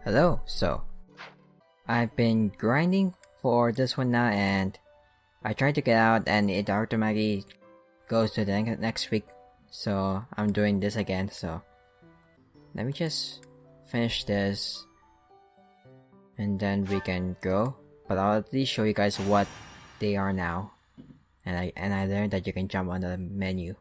Hello, I've been grinding for this one now and I tried to get out and it automatically goes to the next week, so I'm doing this again. So let me just finish this and then we can go, but I'll at least show you guys what they are now. And I learned that you can jump on the menu.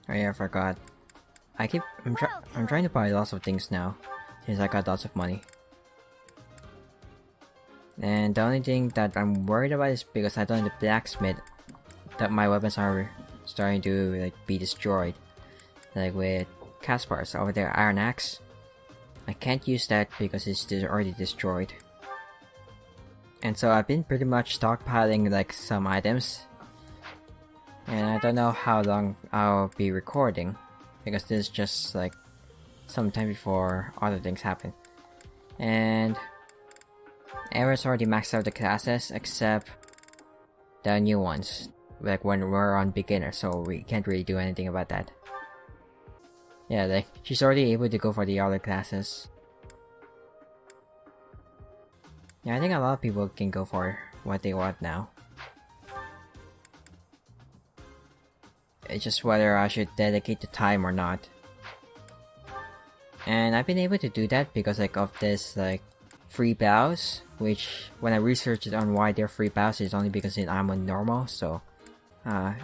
Oh yeah, I forgot. I'm trying to buy lots of things now, since I got lots of money. And the only thing that I'm worried about is because I don't have the blacksmith, that my weapons are starting to be destroyed. Like with Caspar's over there, Iron Axe. I can't use that because it's already destroyed. And so I've been pretty much stockpiling some items. And I don't know how long I'll be recording, because this is just some time before other things happen. And everyone's already maxed out the classes except the new ones, when we're on beginner, so we can't really do anything about that. Yeah, she's already able to go for the other classes. Yeah, I think a lot of people can go for what they want now. It's just whether I should dedicate the time or not. And I've been able to do that because of this free bows, which when I researched on why they're free bows, it's only because I'm on normal. So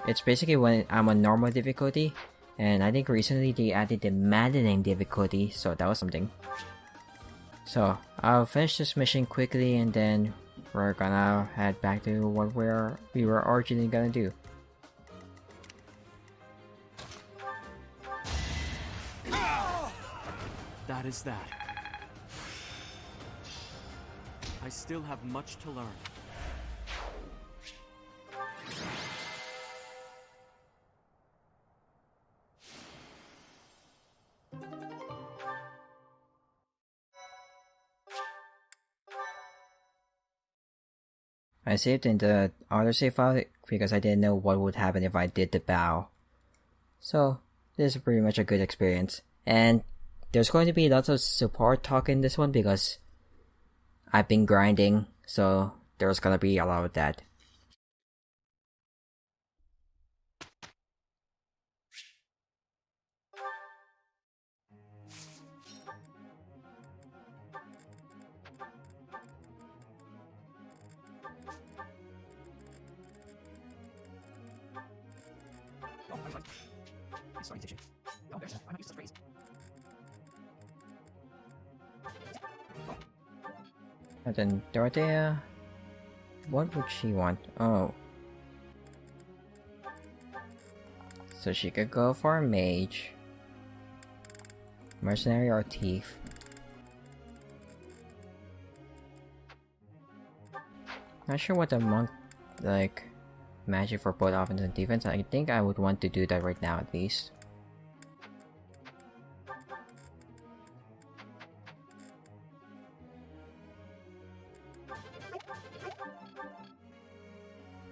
it's basically when I'm on normal difficulty, and I think recently they added the maddening difficulty, so that was something. So I'll finish this mission quickly and then we're gonna head back to what we were originally gonna do. That is that. I still have much to learn. I saved in the other save file because I didn't know what would happen if I did the bow. So this is pretty much a good experience. And there's going to be lots of support talk in this one because I've been grinding, so there's gonna be a lot of that. And then Dorothea, what would she want? Oh, so she could go for a mage, mercenary, or thief. Not sure what the monk magic for both offense and defense. I think I would want to do that right now at least.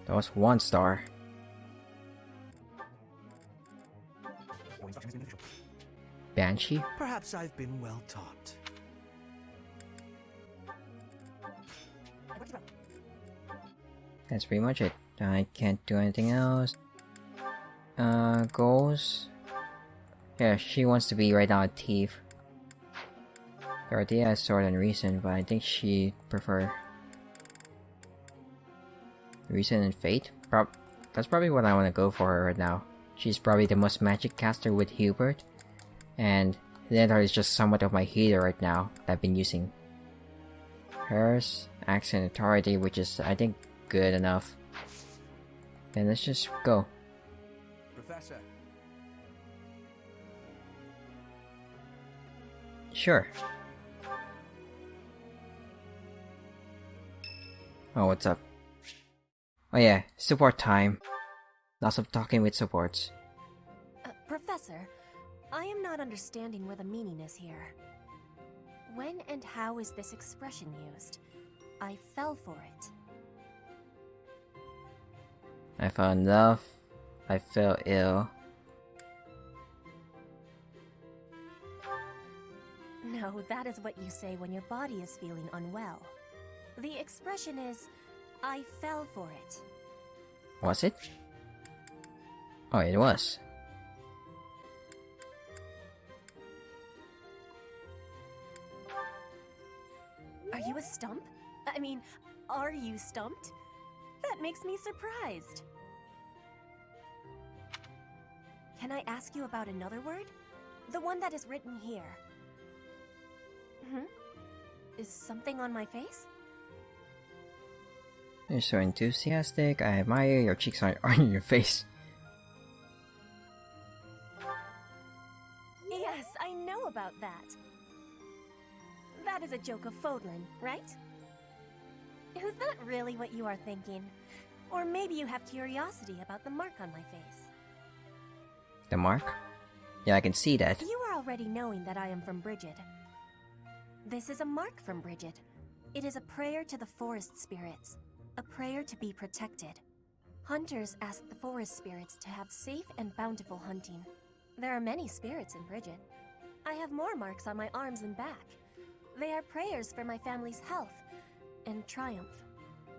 That was 1 star. Banshee? Perhaps I've been well taught. That's pretty much it. I can't do anything else. Goals? Yeah, she wants to be right now a thief. Dorothea has sword and reason, but I think she prefer reason and fate. That's probably what I want to go for her right now. She's probably the most magic caster with Hubert, and Leonard is just somewhat of my healer right now that I've been using. Hers, Axe and Authority, which is I think good enough. Then let's just go. Professor. Sure. Oh, what's up? Oh yeah, support time. Lots of talking with supports. Professor, I am not understanding where the meaning is here. When and how is this expression used? I fell for it. I fell in love I feel ill. No, that is what you say when your body is feeling unwell. The expression is, I fell for it. Was it? Oh, it was. Are you a stump? I mean, are you stumped? That makes me surprised. Can I ask you about another word? The one that is written here. Is something on my face? You're so enthusiastic. I admire your cheeks are on your face. Yes, I know about that. That is a joke of Fodlan, right? Is that really what you are thinking? Or maybe you have curiosity about the mark on my face. The mark? Yeah, I can see that. You are already knowing that I am from Brigid. This is a mark from Brigid. It is a prayer to the forest spirits. A prayer to be protected. Hunters ask the forest spirits to have safe and bountiful hunting. There are many spirits in Brigid. I have more marks on my arms and back. They are prayers for my family's health and triumph.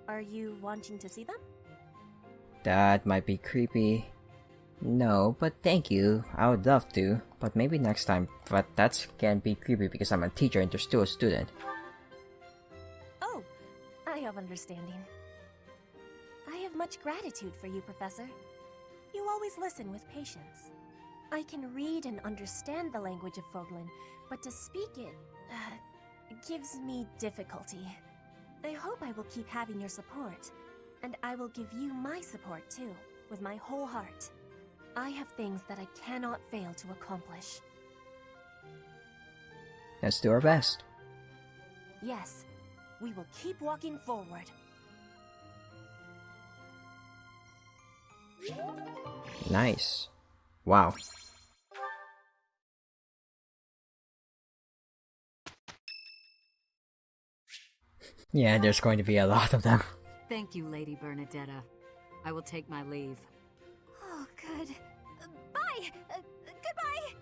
Are you wanting to see them? That might be creepy. No, but thank you. I would love to, but maybe next time. But that can be creepy because I'm a teacher and you're still a student. Oh, I have understanding. I have much gratitude for you, Professor. You always listen with patience. I can read and understand the language of Fodlan, but to speak it gives me difficulty. I hope I will keep having your support, and I will give you my support too, with my whole heart. I have things that I cannot fail to accomplish. Let's do our best. Yes, we will keep walking forward. Nice. Wow. Yeah, there's going to be a lot of them. Thank you, Lady Bernadetta. I will take my leave. Oh, good. Bye! Goodbye!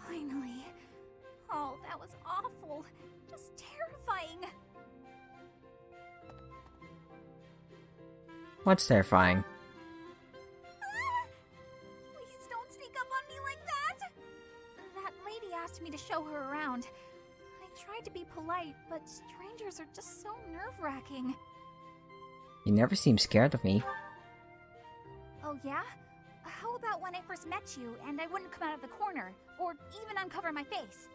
Finally. Oh, that was awful. Just terrifying. What's terrifying? Please don't sneak up on me like that! That lady asked me to show her around. I tried to be polite, but strangers are just so nerve-wracking. You never seem scared of me. Oh yeah? How about when I first met you and I wouldn't come out of the corner, or even uncover my face?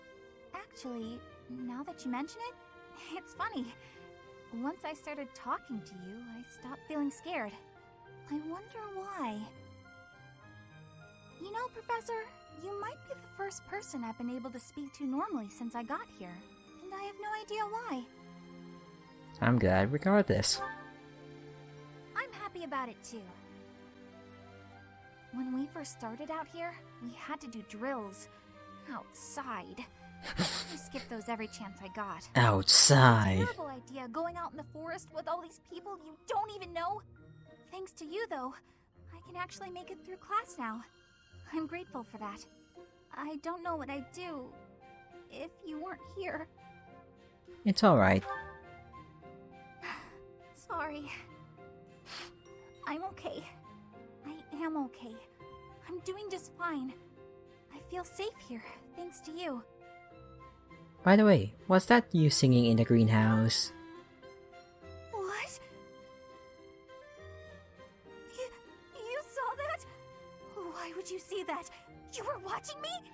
Actually, now that you mention it, it's funny. Once I started talking to you, I stopped feeling scared. I wonder why. You know, Professor, you might be the first person I've been able to speak to normally since I got here, and I have no idea why. I'm glad regardless. I'm happy about it too. When we first started out here, we had to do drills outside. I skipped those every chance I got. Outside. Terrible idea going out in the forest with all these people you don't even know. Thanks to you, though, I can actually make it through class now. I'm grateful for that. I don't know what I'd do if you weren't here. It's alright. Sorry. I'm okay. I am okay. I'm doing just fine. I feel safe here, thanks to you. By the way, was that you singing in the greenhouse? What? You saw that? Why would you see that? You were watching me?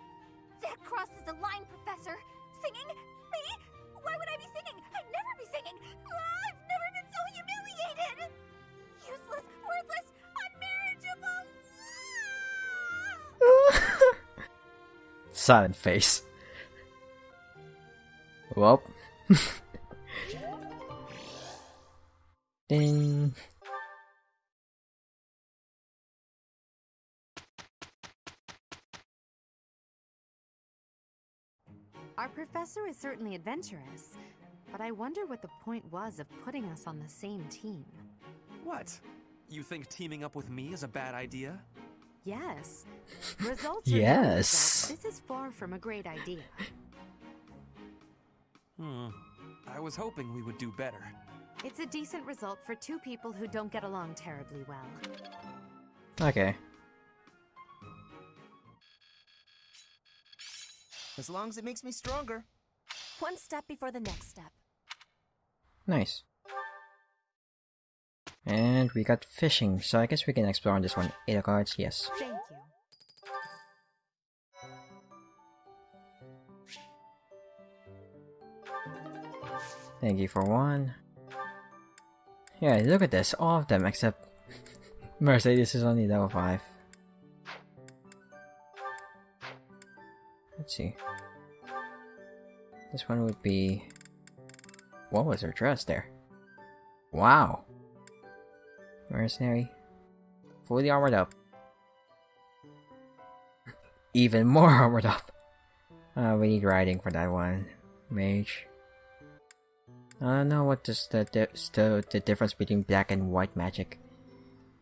That crosses the line, Professor. Singing? Me? Why would I be singing? I'd never be singing. I've never been so humiliated. Useless, worthless, unmarriageable. Silent face. Well. Ding. Our professor is certainly adventurous, but I wonder what the point was of putting us on the same team. What? You think teaming up with me is a bad idea? Yes. Results are Yes. no results. This is far from a great idea. I was hoping we would do better. It's a decent result for two people who don't get along terribly well. Okay. As long as it makes me stronger. One step before the next step. Nice. And we got fishing, so I guess we can explore on this one. 8 of cards, yes. Thank you. Thank you for 1. Yeah, look at this. All of them except Mercedes is only level 5. Let's see. This one would be... What was her dress there? Wow! Mercenary. Fully armored up. Even more armored up. We need riding for that one. Mage. I don't know what is the difference between black and white magic.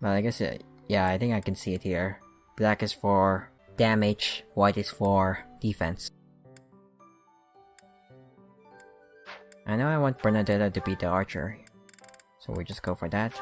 But I guess yeah, I think I can see it here. Black is for damage, white is for defense. I know I want Bernadetta to be the archer, so we just go for that.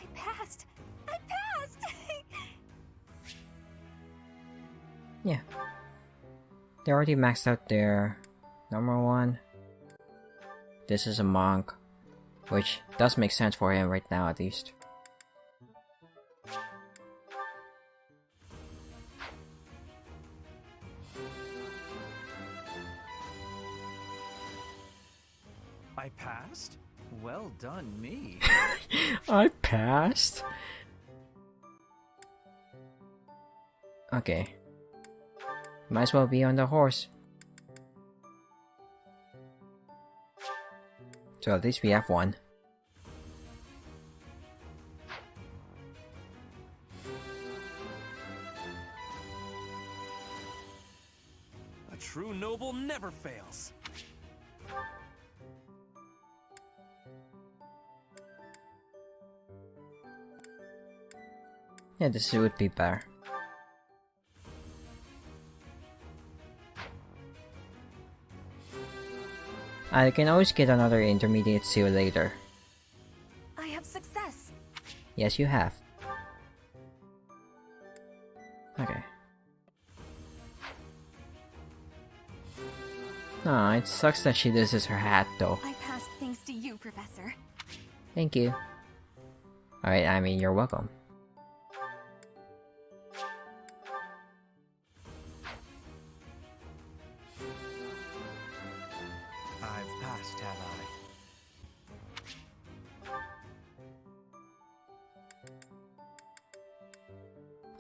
I passed! I passed! Yeah. They already maxed out their number 1. This is a monk, which does make sense for him right now at least. I passed? Well done, me. I passed? Okay. Might as well be on the horse. So at least we have 1. A true noble never fails. Yeah, this would be better. I can always get another intermediate seal later. I have success. Yes, you have. Okay. Aw, it sucks that she loses her hat though. I passed thanks to you, Professor. Thank you. Alright, I mean, you're welcome. I've passed, have I?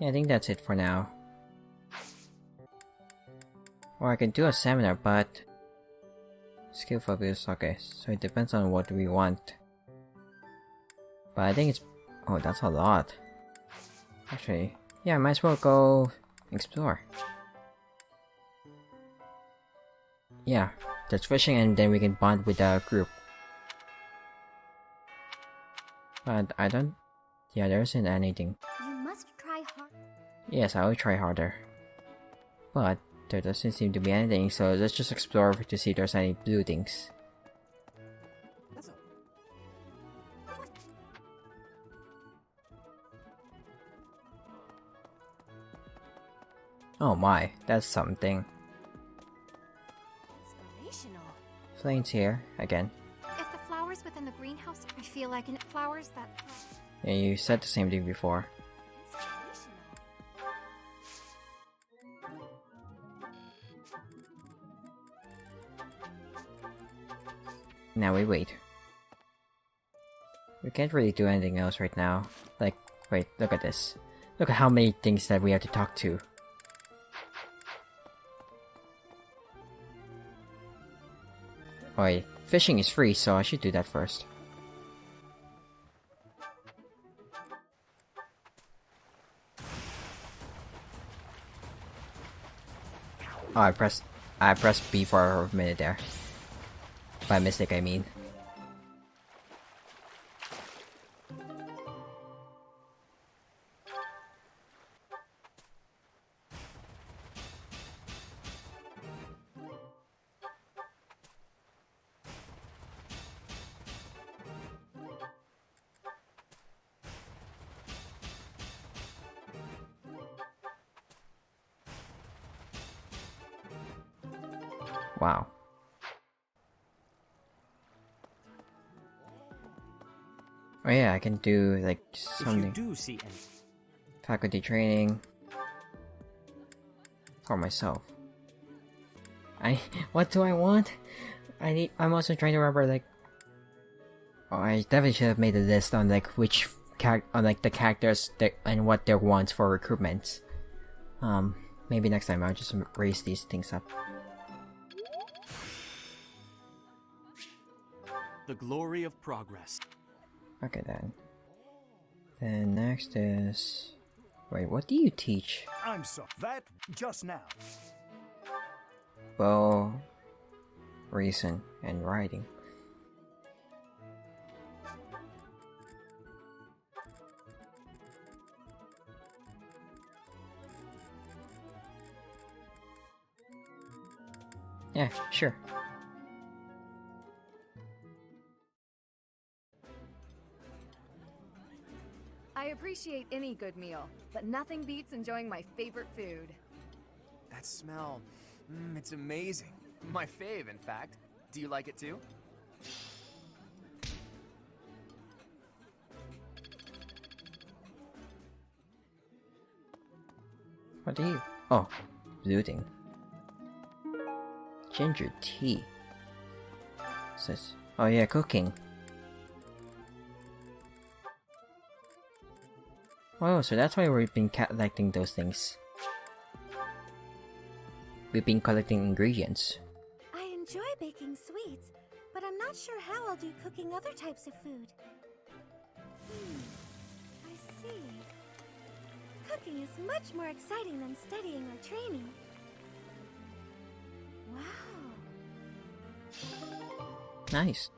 Yeah, I think that's it for now. Or I can do a seminar, but... Skill focus, okay, so it depends on what we want. But I think it's... Oh, that's a lot. Actually, yeah, I might as well go explore. Yeah, that's fishing and then we can bond with the group. But I don't... Yeah, there isn't anything. You must try hard. Yes, I will try harder. But there doesn't seem to be anything, so let's just explore to see if there's any blue things. Oh my, that's something. Inspirational. Flames here, again. If the flowers within the greenhouse, I feel like flowers that... Yeah, you said the same thing before. Inspirational. Now we wait. We can't really do anything else right now. Like, wait, look at this. Look at how many things that we have to talk to. Wait, fishing is free, so I should do that first. Oh, I pressed B for a minute there. By mistake, I mean. Wow. Oh yeah, I can do like something. If you do see any, Faculty training for myself. What do I want? I'm also trying to remember like. Oh, I definitely should have made a list on like which on like the characters and what their wants for recruitment. Maybe next time I'll just raise these things up. the glory of progress. Okay then. Then next is... Wait, what do you teach? I'm sorry. That just now. Well... Reason and writing. Yeah, sure. I appreciate any good meal, but nothing beats enjoying my favorite food. That smell. It's amazing. My fave, in fact. Do you like it too? What do you... Oh, looting. Ginger tea. Says... Oh yeah, cooking. Oh, so that's why we've been collecting those things. We've been collecting ingredients. I enjoy baking sweets, but I'm not sure how I'll do cooking other types of food. I see. Cooking is much more exciting than studying or training. Wow. Nice.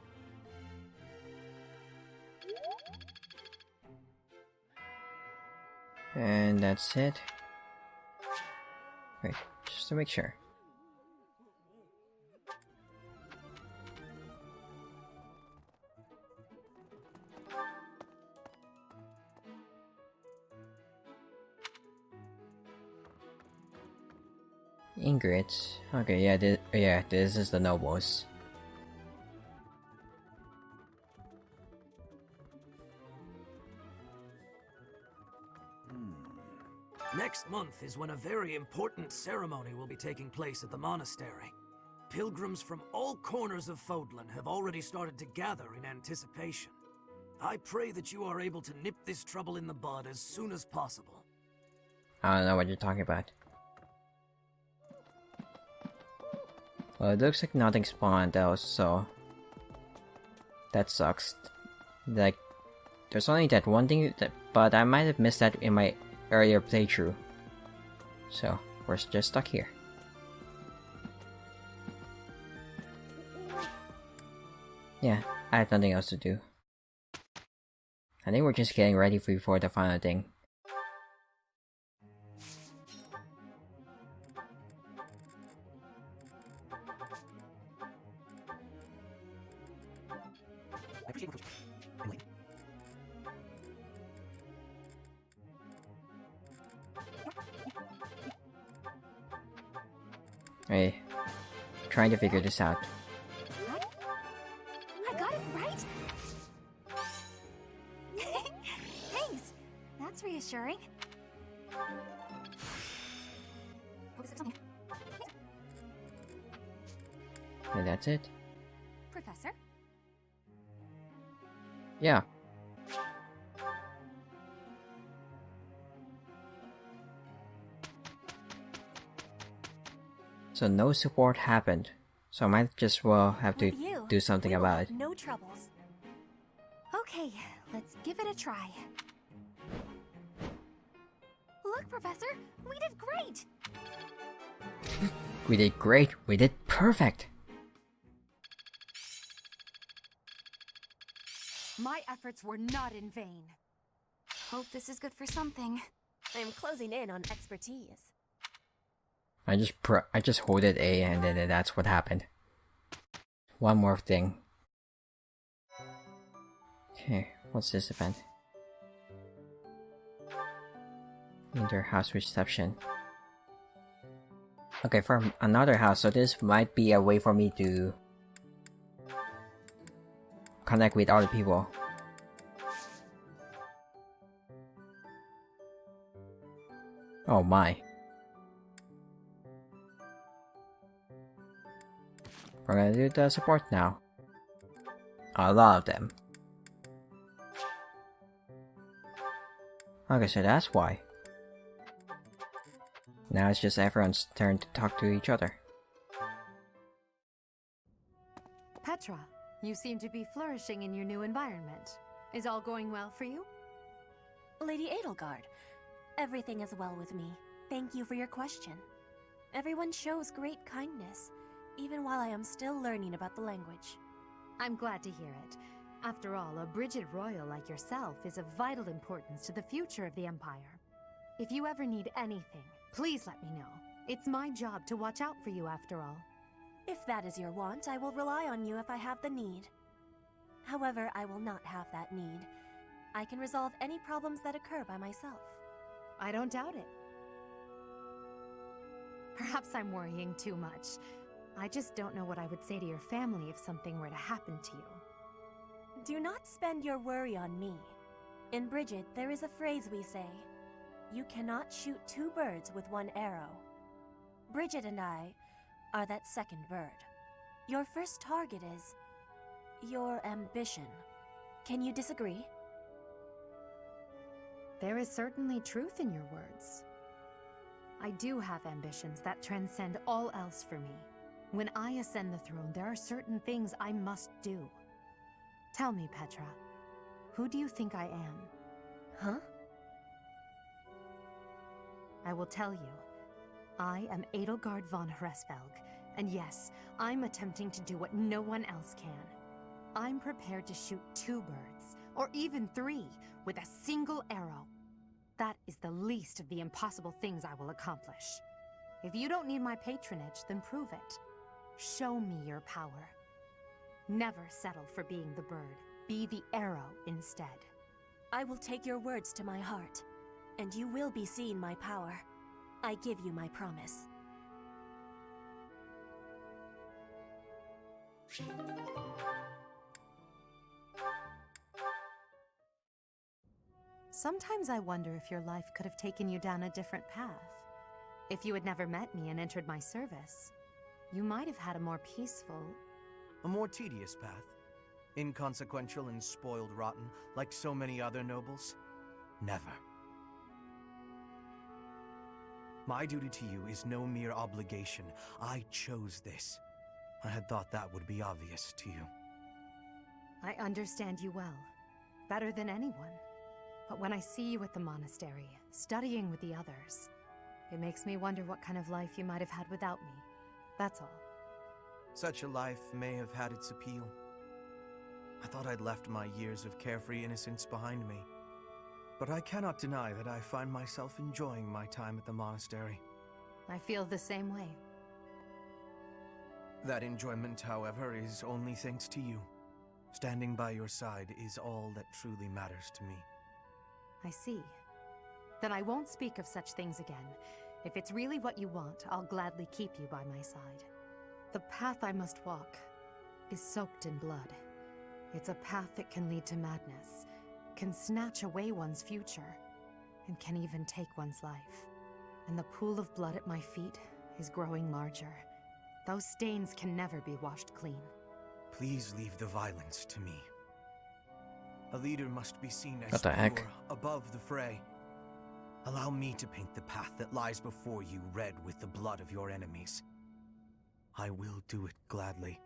And that's it. Wait, just to make sure. Ingredients. Okay, yeah, this is the nobles. Next month is when a very important ceremony will be taking place at the monastery. Pilgrims from all corners of Fodlan have already started to gather in anticipation. I pray that you are able to nip this trouble in the bud as soon as possible. I don't know what you're talking about. Well, it looks like nothing spawned else, so... That sucks. Like, there's only that one thing, but I might have missed that in my earlier playthrough. So, we're just stuck here. Yeah, I have nothing else to do. I think we're just getting ready for the final thing. Hey, trying to figure this out. I got it right? Thanks. That's reassuring. And that's it? Professor? Yeah. So no support happened, so I might just well have to do something about it. No troubles. Okay, let's give it a try. Look, Professor, we did great! We did great. We did perfect. My efforts were not in vain. Hope this is good for something. I'm closing in on expertise. I just holded A and then that's what happened. One more thing. Okay, what's this event? Inter-house reception. Okay, from another house, so this might be a way for me to connect with other people. Oh my. We're gonna do the support now. A lot of them. Okay, so that's why. Now it's just everyone's turn to talk to each other. Petra, you seem to be flourishing in your new environment. Is all going well for you? Lady Edelgard, everything is well with me. Thank you for your question. Everyone shows great kindness, even while I am still learning about the language. I'm glad to hear it. After all, a Brigid Royal like yourself is of vital importance to the future of the Empire. If you ever need anything, please let me know. It's my job to watch out for you after all. If that is your want, I will rely on you if I have the need. However, I will not have that need. I can resolve any problems that occur by myself. I don't doubt it. Perhaps I'm worrying too much. I just don't know what I would say to your family if something were to happen to you. Do not spend your worry on me. In Brigid, there is a phrase we say. You cannot shoot two birds with one arrow. Brigid and I are that second bird. Your first target is your ambition. Can you disagree? There is certainly truth in your words. I do have ambitions that transcend all else for me. When I ascend the throne, there are certain things I must do. Tell me, Petra, who do you think I am? Huh? I will tell you. I am Edelgard von Hresvelg, and yes, I'm attempting to do what no one else can. I'm prepared to shoot 2 birds, or even 3, with a single arrow. That is the least of the impossible things I will accomplish. If you don't need my patronage, then prove it. Show me your power. Never settle for being the bird. Be the arrow instead. I will take your words to my heart, and you will be seeing my power. I give you my promise. Sometimes I wonder if your life could have taken you down a different path. If you had never met me and entered my service, you might have had a more peaceful... A more tedious path. Inconsequential and spoiled rotten, like so many other nobles? Never. My duty to you is no mere obligation. I chose this. I had thought that would be obvious to you. I understand you well, better than anyone. But when I see you at the monastery, studying with the others, it makes me wonder what kind of life you might have had without me. That's all. Such a life may have had its appeal. I thought I'd left my years of carefree innocence behind me. But I cannot deny that I find myself enjoying my time at the monastery. I feel the same way. That enjoyment, however, is only thanks to you. Standing by your side is all that truly matters to me. I see. Then I won't speak of such things again. If it's really what you want, I'll gladly keep you by my side. The path I must walk is soaked in blood. It's a path that can lead to madness, can snatch away one's future, and can even take one's life. And the pool of blood at my feet is growing larger. Those stains can never be washed clean. Please leave the violence to me. A leader must be seen as What the heck? pure, above the fray. Allow me to paint the path that lies before you red with the blood of your enemies. I will do it gladly.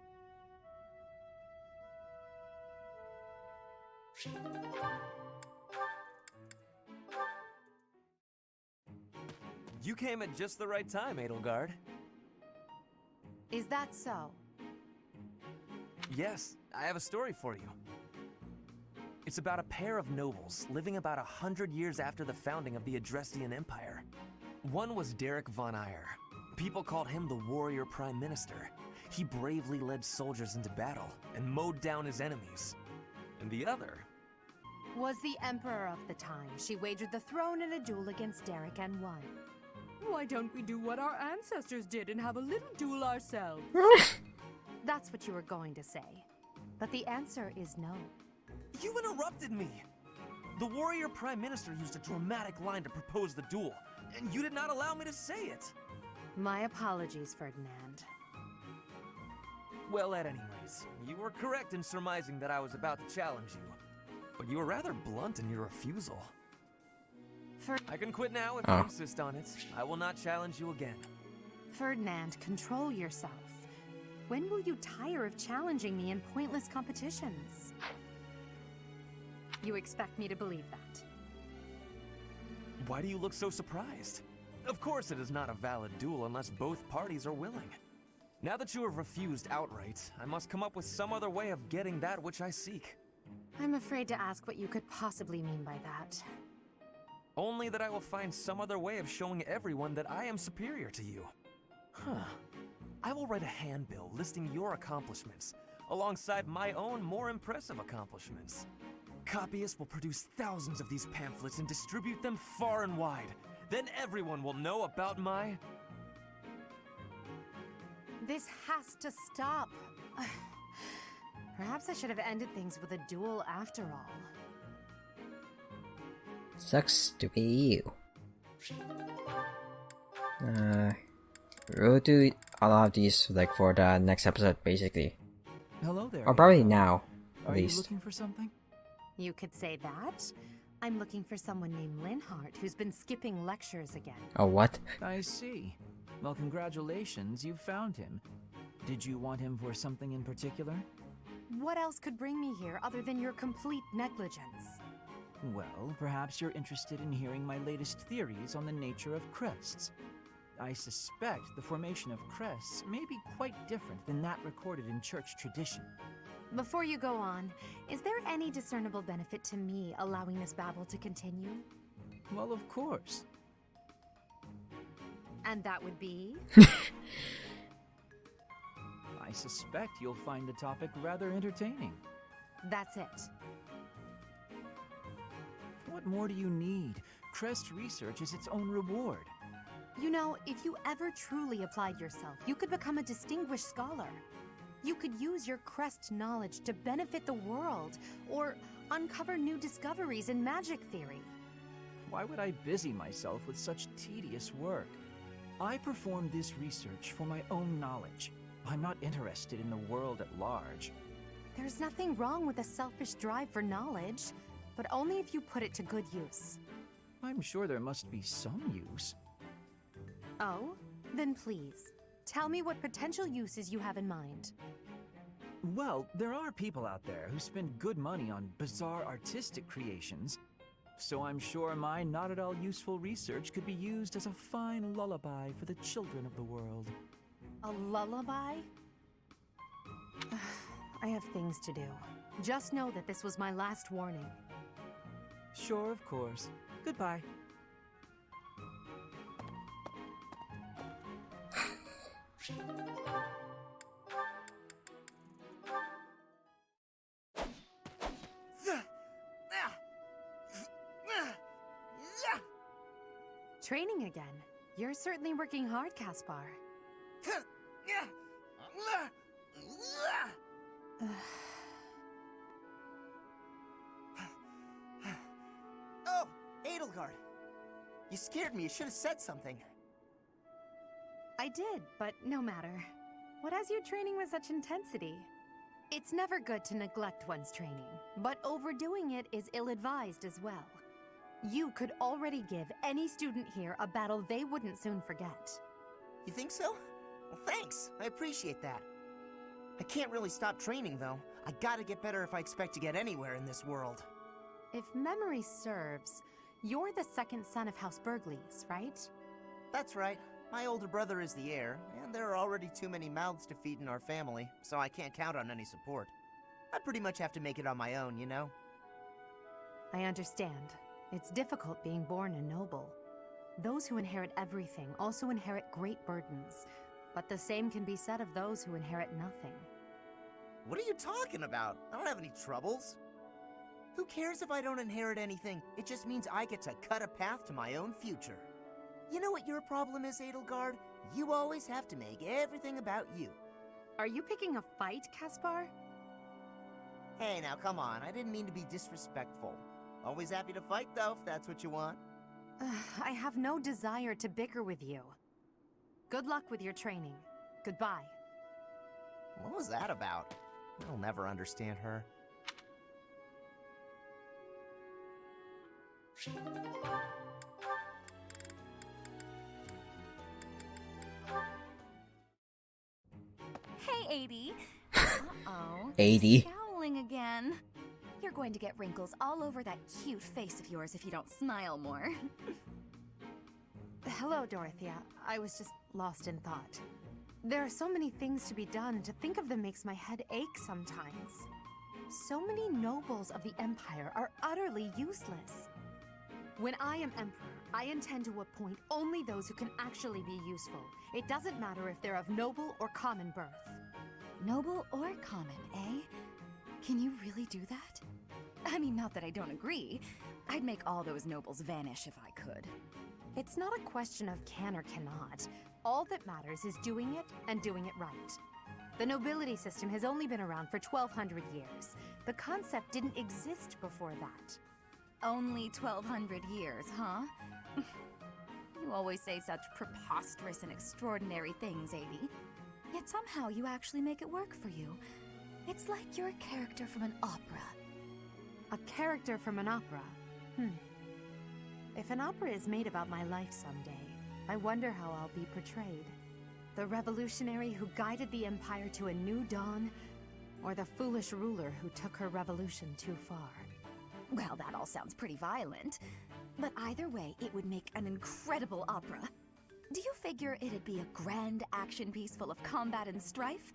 You came at just the right time, Edelgard. Is that so? Yes, I have a story for you. It's about a pair of nobles living about 100 years after the founding of the Adrestian Empire. One was Derek von Eyre. People called him the Warrior Prime Minister. He bravely led soldiers into battle and mowed down his enemies. And the other Was the Emperor of the time. She wagered the throne in a duel against Derek and won. Why don't we do what our ancestors did and have a little duel ourselves? That's what you were going to say. But the answer is no. You interrupted me! The Warrior Prime Minister used a dramatic line to propose the duel, and you did not allow me to say it! My apologies, Ferdinand. Well, at any rate, you were correct in surmising that I was about to challenge you. But you were rather blunt in your refusal. I can quit now if you insist on it. I will not challenge you again. Ferdinand, control yourself. When will you tire of challenging me in pointless competitions? You expect me to believe that? Why do you look so surprised? Of course it is not a valid duel unless both parties are willing. Now that you have refused outright, I must come up with some other way of getting that which I seek. I'm afraid to ask what you could possibly mean by that. Only that I will find some other way of showing everyone that I am superior to you. I will write a handbill listing your accomplishments, alongside my own more impressive accomplishments. Copyists will produce thousands of these pamphlets and distribute them far and wide. Then everyone will know about my... This has to stop. Perhaps I should have ended things with a duel after all. Sucks to be you. We'll do a lot of these like for the next episode, basically. Hello there. Or probably now, at Are least. you looking for something? You could say that. I'm looking for someone named Linhart who's been skipping lectures again. Oh, what? I see. Well, congratulations, you found him. Did you want him for something in particular? What else could bring me here other than your complete negligence? Well, perhaps you're interested in hearing my latest theories on the nature of crests. I suspect the formation of crests may be quite different than that recorded in church tradition. Before you go on, is there any discernible benefit to me allowing this babble to continue? Well, of course. And that would be? I suspect you'll find the topic rather entertaining. That's it. What more do you need? Crest research is its own reward. You know, if you ever truly applied yourself, you could become a distinguished scholar. You could use your crest knowledge to benefit the world, or uncover new discoveries in magic theory. Why would I busy myself with such tedious work? I perform this research for my own knowledge. I'm not interested in the world at large. There's nothing wrong with a selfish drive for knowledge, but only if you put it to good use. I'm sure there must be some use. Oh? Then please, tell me what potential uses you have in mind. Well, there are people out there who spend good money on bizarre artistic creations, so I'm sure my not at all useful research could be used as a fine lullaby for the children of the world. A lullaby? I have things to do. Just know that this was my last warning. Sure, of course. Goodbye. Training again. You're certainly working hard, Caspar. Oh, Edelgard. You scared me. You should have said something. I did, but no matter. What has you training with such intensity? It's never good to neglect one's training, but overdoing it is ill-advised as well. You could already give any student here a battle they wouldn't soon forget. You think so? Well, thanks. I appreciate that. I can't really stop training, though. I gotta get better if I expect to get anywhere in this world. If memory serves, you're the second son of House Burgleys, right? That's right. My older brother is the heir, and there are already too many mouths to feed in our family, so I can't count on any support. I pretty much have to make it on my own, you know? I understand. It's difficult being born a noble. Those who inherit everything also inherit great burdens, but the same can be said of those who inherit nothing. What are you talking about? I don't have any troubles. Who cares if I don't inherit anything? It just means I get to cut a path to my own future. You know what your problem is, Edelgard? You always have to make everything about you. Are you picking a fight, Caspar? Hey, now come on. I didn't mean to be disrespectful. Always happy to fight, though, if that's what you want. I have no desire to bicker with you. Good luck with your training. Goodbye. What was that about? I'll never understand her. Hey, 80. Uh-oh. 80. Scowling again. You're going to get wrinkles all over that cute face of yours if you don't smile more. Hello, Dorothea. I was just lost in thought. There are so many things to be done. To think of them makes my head ache sometimes. So many nobles of the Empire are utterly useless. When I am Emperor, I intend to appoint only those who can actually be useful. It doesn't matter if they're of noble or common birth. Noble or common, eh? Can you really do that? I mean, not that I don't agree. I'd make all those nobles vanish if I could. It's not a question of can or cannot. All that matters is doing it and doing it right. The nobility system has only been around for 1,200 years. The concept didn't exist before that. Only 1,200 years, huh? You always say such preposterous and extraordinary things, 80. Yet somehow you actually make it work for you. It's like you're a character from an opera. A character from an opera? If an opera is made about my life someday, I wonder how I'll be portrayed. The revolutionary who guided the Empire to a new dawn, or the foolish ruler who took her revolution too far? Well, that all sounds pretty violent. But either way, it would make an incredible opera. Do you figure it'd be a grand action piece full of combat and strife?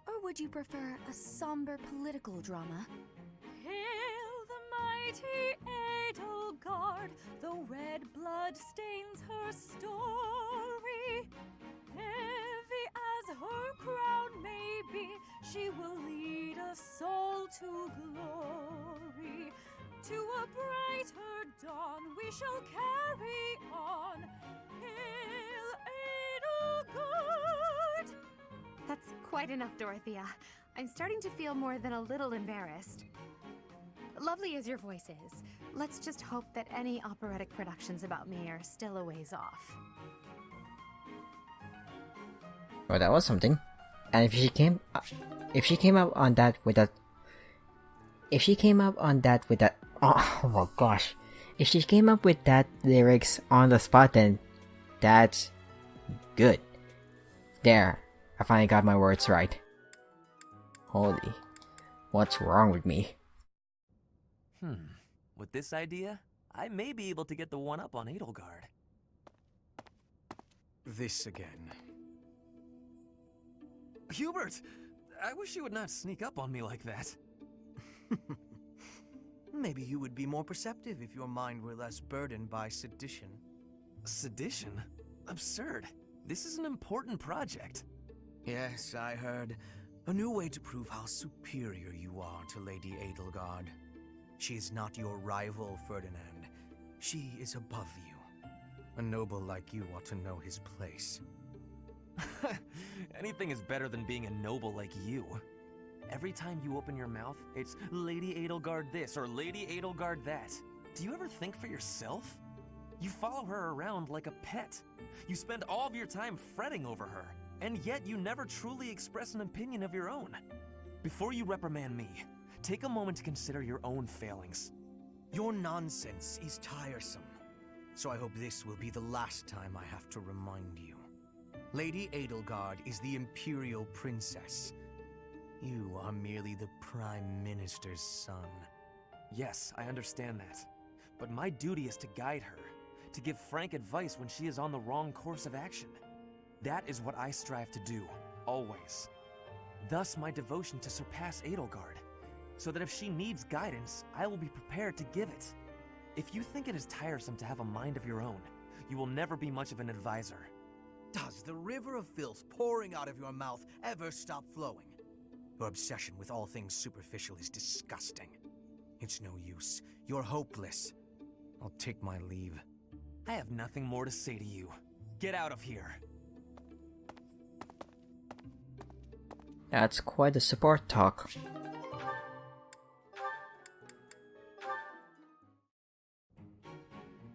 Or would you prefer a somber political drama? Hail the mighty Edelgard, the red blood stains her story. Heavy as her crown may be, she will lead us all to glory. To a brighter dawn we shall carry on. Hail Edelgard! That's quite enough, Dorothea. I'm starting to feel more than a little embarrassed. Lovely as your voice is, let's just hope that any operatic productions about me are still a ways off. Well, that was something. And if she came up on that with that, oh my gosh, if she came up with that lyrics on the spot, then that's good. There, I finally got my words right. Holy, what's wrong with me? With this idea, I may be able to get the one-up on Edelgard. This again. Hubert! I wish you would not sneak up on me like that. Maybe you would be more perceptive if your mind were less burdened by sedition. Sedition? Absurd. This is an important project. Yes, I heard. A new way to prove how superior you are to Lady Edelgard. She is not your rival, Ferdinand. She is above you. A noble like you ought to know his place. Anything is better than being a noble like you. Every time you open your mouth, it's Lady Edelgard this or Lady Edelgard that. Do you ever think for yourself? You follow her around like a pet. You spend all of your time fretting over her, and yet you never truly express an opinion of your own. Before you reprimand me, take a moment to consider your own failings. Your nonsense is tiresome, so I hope this will be the last time I have to remind you. Lady Edelgard is the Imperial Princess. You are merely the Prime Minister's son. Yes, I understand that. But my duty is to guide her, to give frank advice when she is on the wrong course of action. That is what I strive to do, always. Thus my devotion to surpass Edelgard, so that if she needs guidance, I will be prepared to give it. If you think it is tiresome to have a mind of your own, you will never be much of an advisor. Does the river of filth pouring out of your mouth ever stop flowing? Your obsession with all things superficial is disgusting. It's no use. You're hopeless. I'll take my leave. I have nothing more to say to you. Get out of here. That's quite a support talk.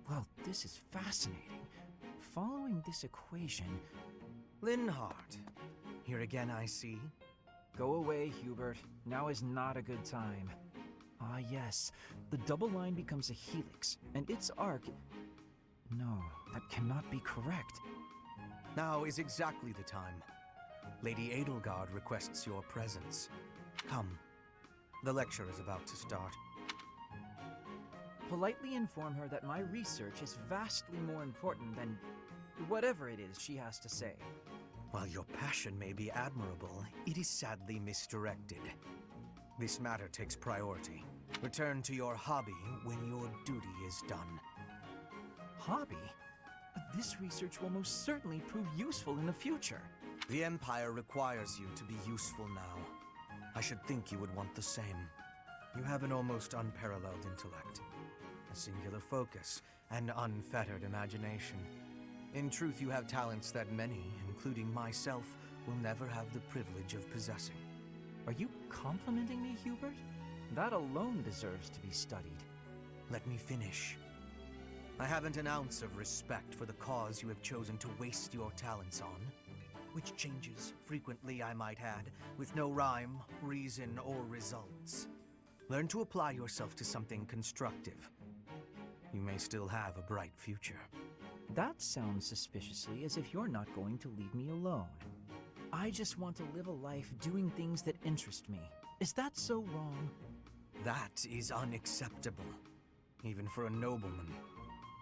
Well, this is fascinating. Following this equation... Linhardt. Here again, I see. Go away, Hubert. Now is not a good time. Ah, yes. The double line becomes a helix, and its arc... No, that cannot be correct. Now is exactly the time. Lady Edelgard requests your presence. Come. The lecture is about to start. Politely inform her that my research is vastly more important than whatever it is she has to say. While your passion may be admirable, it is sadly misdirected. This matter takes priority. Return to your hobby when your duty is done. Hobby? But this research will most certainly prove useful in the future. The Empire requires you to be useful now. I should think you would want the same. You have an almost unparalleled intellect, a singular focus, and unfettered imagination. In truth, you have talents that many, including myself, will never have the privilege of possessing. Are you complimenting me, Hubert? That alone deserves to be studied. Let me finish. I haven't an ounce of respect for the cause you have chosen to waste your talents on, which changes frequently, I might add, with no rhyme, reason, or results. Learn to apply yourself to something constructive. You may still have a bright future. That sounds suspiciously as if you're not going to leave me alone. I just want to live a life doing things that interest me. Is that so wrong? That is unacceptable, even for a nobleman.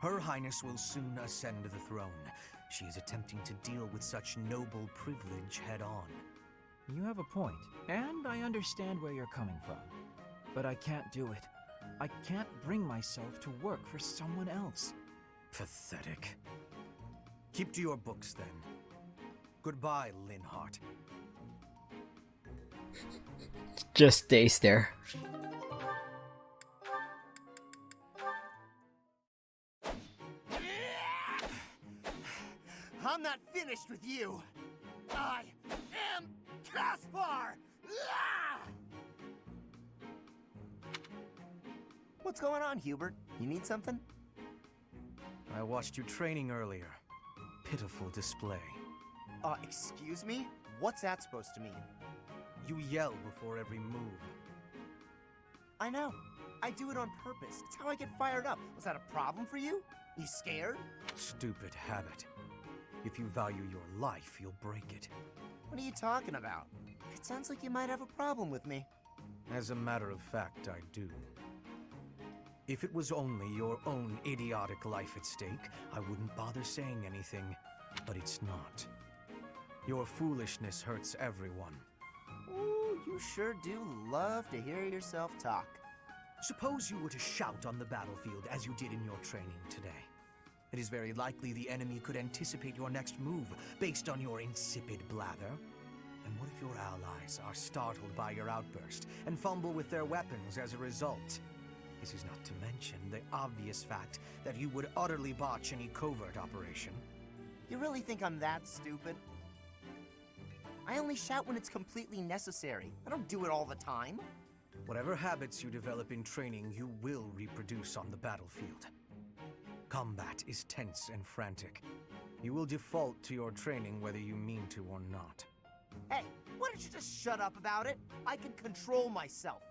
Her Highness will soon ascend the throne. She is attempting to deal with such noble privilege head-on. You have a point, and I understand where you're coming from. But I can't do it. I can't bring myself to work for someone else. Pathetic. Keep to your books, then. Goodbye, Linhardt. Just stays there. I'm not finished with you. I am Caspar! Ah! What's going on, Hubert? You need something? I watched you training earlier. Pitiful display. Excuse me? What's that supposed to mean? You yell before every move. I know. I do it on purpose. It's how I get fired up. Was that a problem for you? You scared? Stupid habit. If you value your life, you'll break it. What are you talking about? It sounds like you might have a problem with me. As a matter of fact, I do. If it was only your own idiotic life at stake, I wouldn't bother saying anything. But it's not. Your foolishness hurts everyone. Ooh, you sure do love to hear yourself talk. Suppose you were to shout on the battlefield as you did in your training today. It is very likely the enemy could anticipate your next move based on your insipid blather. And what if your allies are startled by your outburst and fumble with their weapons as a result? This is not to mention the obvious fact that you would utterly botch any covert operation. You really think I'm that stupid? I only shout when it's completely necessary. I don't do it all the time. Whatever habits you develop in training, you will reproduce on the battlefield. Combat is tense and frantic. You will default to your training whether you mean to or not. Hey, why don't you just shut up about it? I can control myself.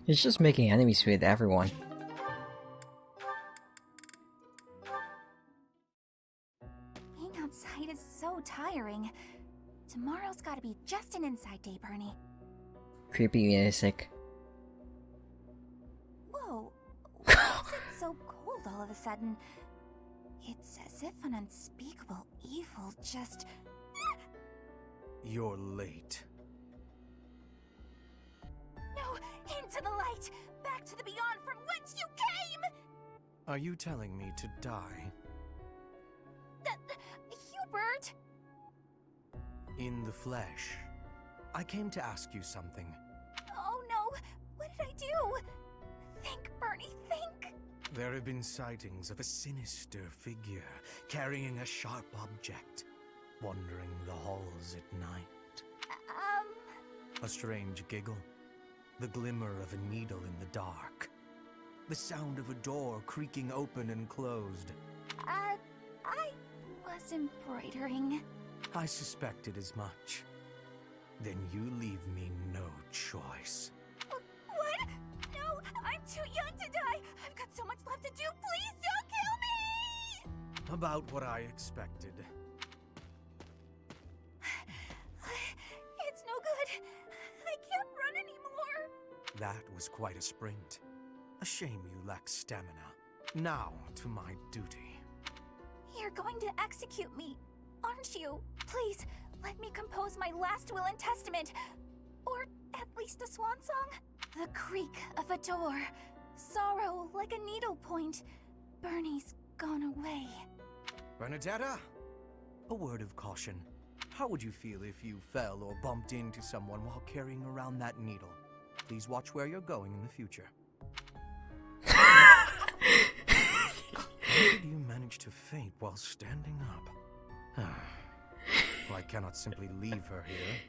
He's just making enemies with everyone. Being outside is so tiring. Tomorrow's gotta be just an inside day, Bernie. Creepy music. Whoa, why is it so cold all of a sudden? It's as if an unspeakable evil just... You're late. No! Into the light! Back to the beyond from whence you came! Are you telling me to die? Hubert! In the flesh. I came to ask you something. Oh no! What did I do? Think, Bernie, think! There have been sightings of a sinister figure carrying a sharp object, wandering the halls at night. A strange giggle, the glimmer of a needle in the dark, the sound of a door creaking open and closed. I was embroidering. I suspected as much. Then you leave me no choice. What? No, I'm too young to die. I've got so much left to do. Please don't kill me! About what I expected. It's no good. I can't run anymore. That was quite a sprint. A shame you lack stamina. Now to my duty. You're going to execute me, aren't you? Please, let me compose my last will and testament. Or at least a swan song. The creak of a door. Sorrow like a needle point. Bernie's gone away. Bernadetta, a word of caution. How would you feel if you fell or bumped into someone while carrying around that needle? Please watch where you're going in the future. How did you manage to faint while standing up? Well, I cannot simply leave her here.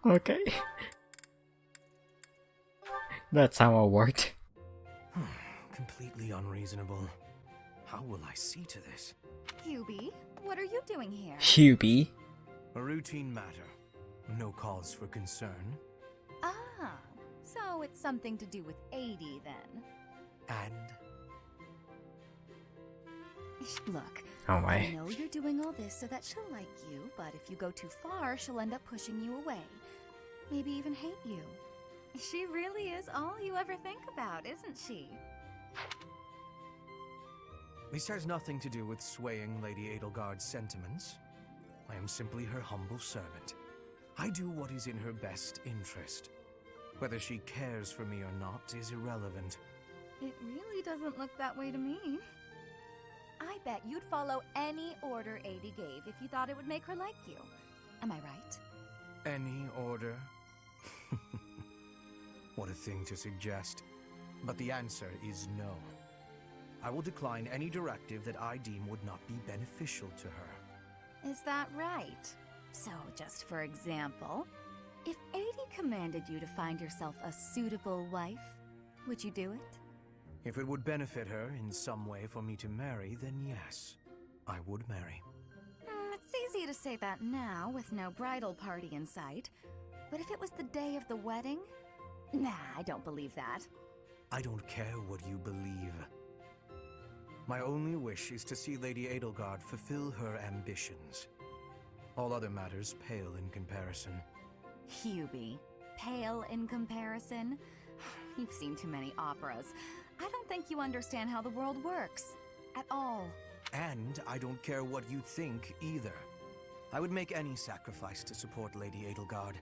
Okay. That's how it worked. Completely unreasonable. How will I see to this? Hubie, what are you doing here? Hubie? A routine matter. No cause for concern. Ah, so it's something to do with 80 then. And? Look, Oh my. I know you're doing all this so that she'll like you, but if you go too far, she'll end up pushing you away. Maybe even hate you. She really is all you ever think about, isn't she? This has nothing to do with swaying Lady Edelgard's sentiments. I am simply her humble servant. I do what is in her best interest. Whether she cares for me or not is irrelevant. It really doesn't look that way to me. I bet you'd follow any order Adi gave if you thought it would make her like you. Am I right? Any order? What a thing to suggest. But the answer is no. I will decline any directive that I deem would not be beneficial to her. Is that right? So, just for example, if Adi commanded you to find yourself a suitable wife, would you do it? If it would benefit her in some way for me to marry, then yes, I would marry. It's easy to say that now, with no bridal party in sight. But if it was the day of the wedding? Nah, I don't believe that. I don't care what you believe. My only wish is to see Lady Edelgard fulfill her ambitions. All other matters pale in comparison. Hubie, pale in comparison? You've seen too many operas. I don't think you understand how the world works. At all. And I don't care what you think either. I would make any sacrifice to support Lady Edelgard.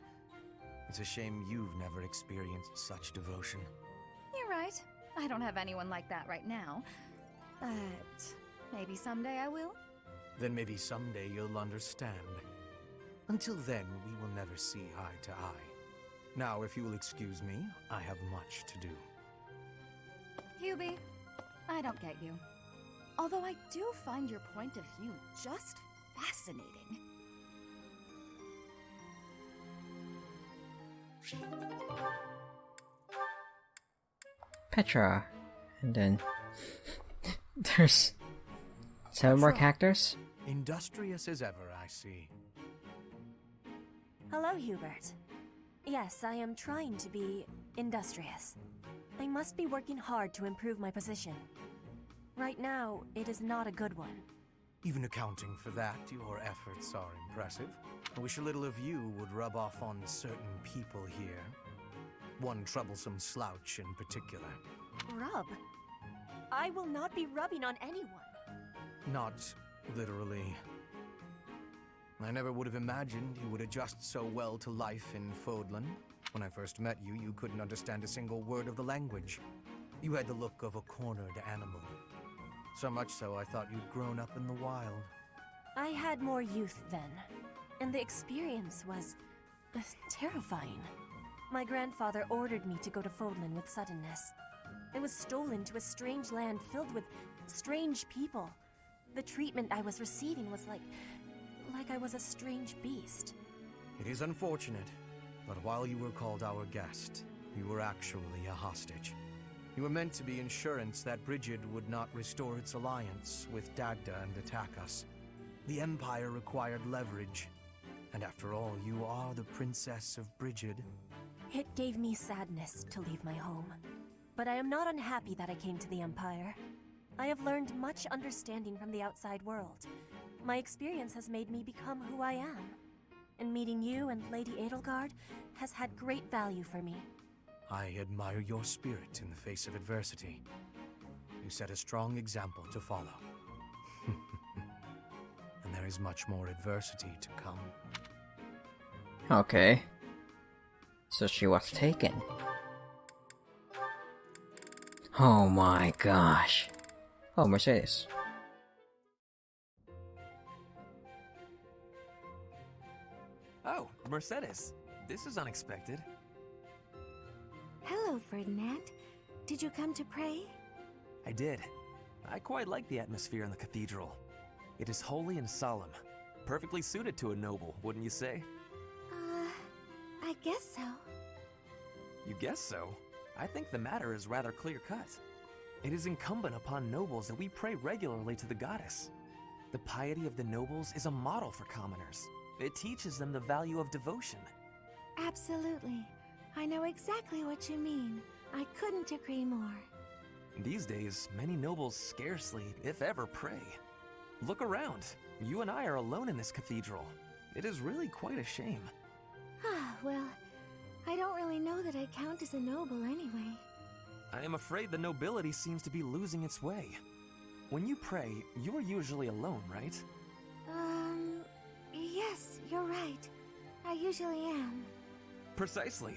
It's a shame you've never experienced such devotion. You're right. I don't have anyone like that right now. But maybe someday I will? Then maybe someday you'll understand. Until then, we will never see eye to eye. Now, if you will excuse me, I have much to do. Hubie, I don't get you. Although I do find your point of view just fascinating. Petra. And then there's 7 more characters. Industrious as ever, I see. Hello, Hubert. Yes, I am trying to be industrious. I must be working hard to improve my position. Right now, it is not a good one. Even accounting for that, your efforts are impressive. I wish a little of you would rub off on certain people here. one troublesome slouch in particular. Rub? I will not be rubbing on anyone. Not literally. I never would have imagined you would adjust so well to life in Fodlan. When I first met you, you couldn't understand a single word of the language. You had the look of a cornered animal. So much so, I thought you'd grown up in the wild. I had more youth then, and the experience was terrifying. My grandfather ordered me to go to Fodlan with suddenness. I was stolen to a strange land filled with strange people. The treatment I was receiving was like I was a strange beast. It is unfortunate, but while you were called our guest, you were actually a hostage. You were meant to be insurance that Brigid would not restore its alliance with Dagda and attack us. The Empire required leverage, and after all, you are the Princess of Brigid. It gave me sadness to leave my home, but I am not unhappy that I came to the Empire. I have learned much understanding from the outside world. My experience has made me become who I am, and meeting you and Lady Edelgard has had great value for me. I admire your spirit in the face of adversity. You set a strong example to follow. And there is much more adversity to come. Okay. So she was taken. Oh my gosh. Oh, Mercedes. Oh, Mercedes. This is unexpected. Hello, Ferdinand. Did you come to pray? I did. I quite like the atmosphere in the cathedral. It is holy and solemn. Perfectly suited to a noble, wouldn't you say? I guess so. You guess so? I think the matter is rather clear-cut. It is incumbent upon nobles that we pray regularly to the goddess. The piety of the nobles is a model for commoners. It teaches them the value of devotion. Absolutely. I know exactly what you mean. I couldn't agree more. These days, many nobles scarcely, if ever, pray. Look around. You and I are alone in this cathedral. It is really quite a shame. Well, I don't really know that I count as a noble anyway. I am afraid the nobility seems to be losing its way. When you pray, you are usually alone, right? Yes, you're right. I usually am. Precisely.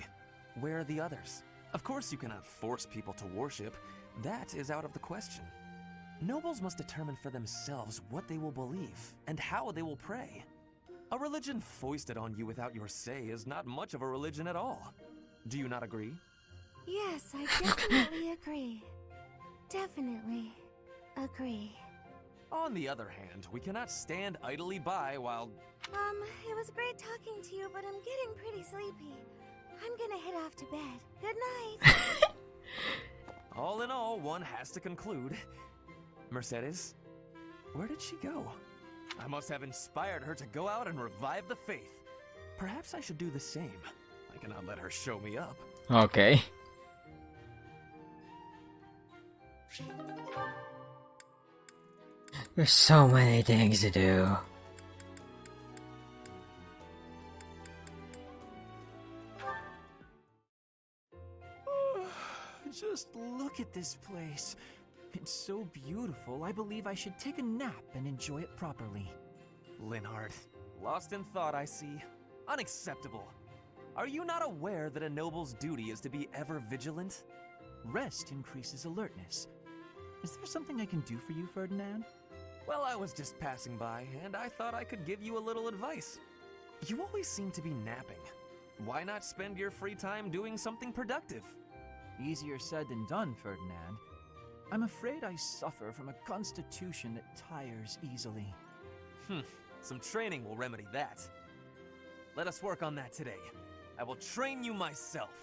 Where are the others? Of course you cannot force people to worship. That is out of the question. Nobles must determine for themselves what they will believe and how they will pray. A religion foisted on you without your say is not much of a religion at all. Do you not agree? Yes, I definitely agree. Definitely agree. On the other hand, we cannot stand idly by while... It was great talking to you, but I'm getting pretty sleepy. I'm gonna head off to bed. Good night. All in all, one has to conclude. Mercedes, where did she go? I must have inspired her to go out and revive the faith. Perhaps I should do the same. I cannot let her show me up. Okay. There's so many things to do. Just look at this place. It's so beautiful, I believe I should take a nap and enjoy it properly. Linhardt, lost in thought, I see. Unacceptable. Are you not aware that a noble's duty is to be ever vigilant? Rest increases alertness. Is there something I can do for you, Ferdinand? Well, I was just passing by, and I thought I could give you a little advice. You always seem to be napping. Why not spend your free time doing something productive? Easier said than done, Ferdinand. I'm afraid I suffer from a constitution that tires easily. Some training will remedy that. Let us work on that today. I will train you myself.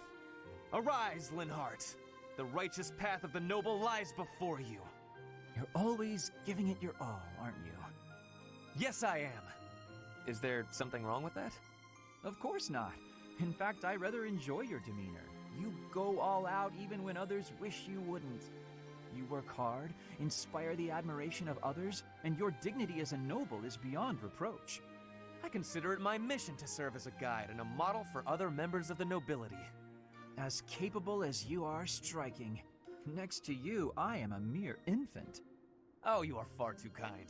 Arise, Linhardt. The righteous path of the noble lies before you. You're always giving it your all, aren't you? Yes, I am. Is there something wrong with that? Of course not. In fact, I rather enjoy your demeanor. You go all out even when others wish you wouldn't. You work hard, inspire the admiration of others, and your dignity as a noble is beyond reproach. I consider it my mission to serve as a guide and a model for other members of the nobility. As capable as you are striking. Next to you, I am a mere infant. Oh, you are far too kind.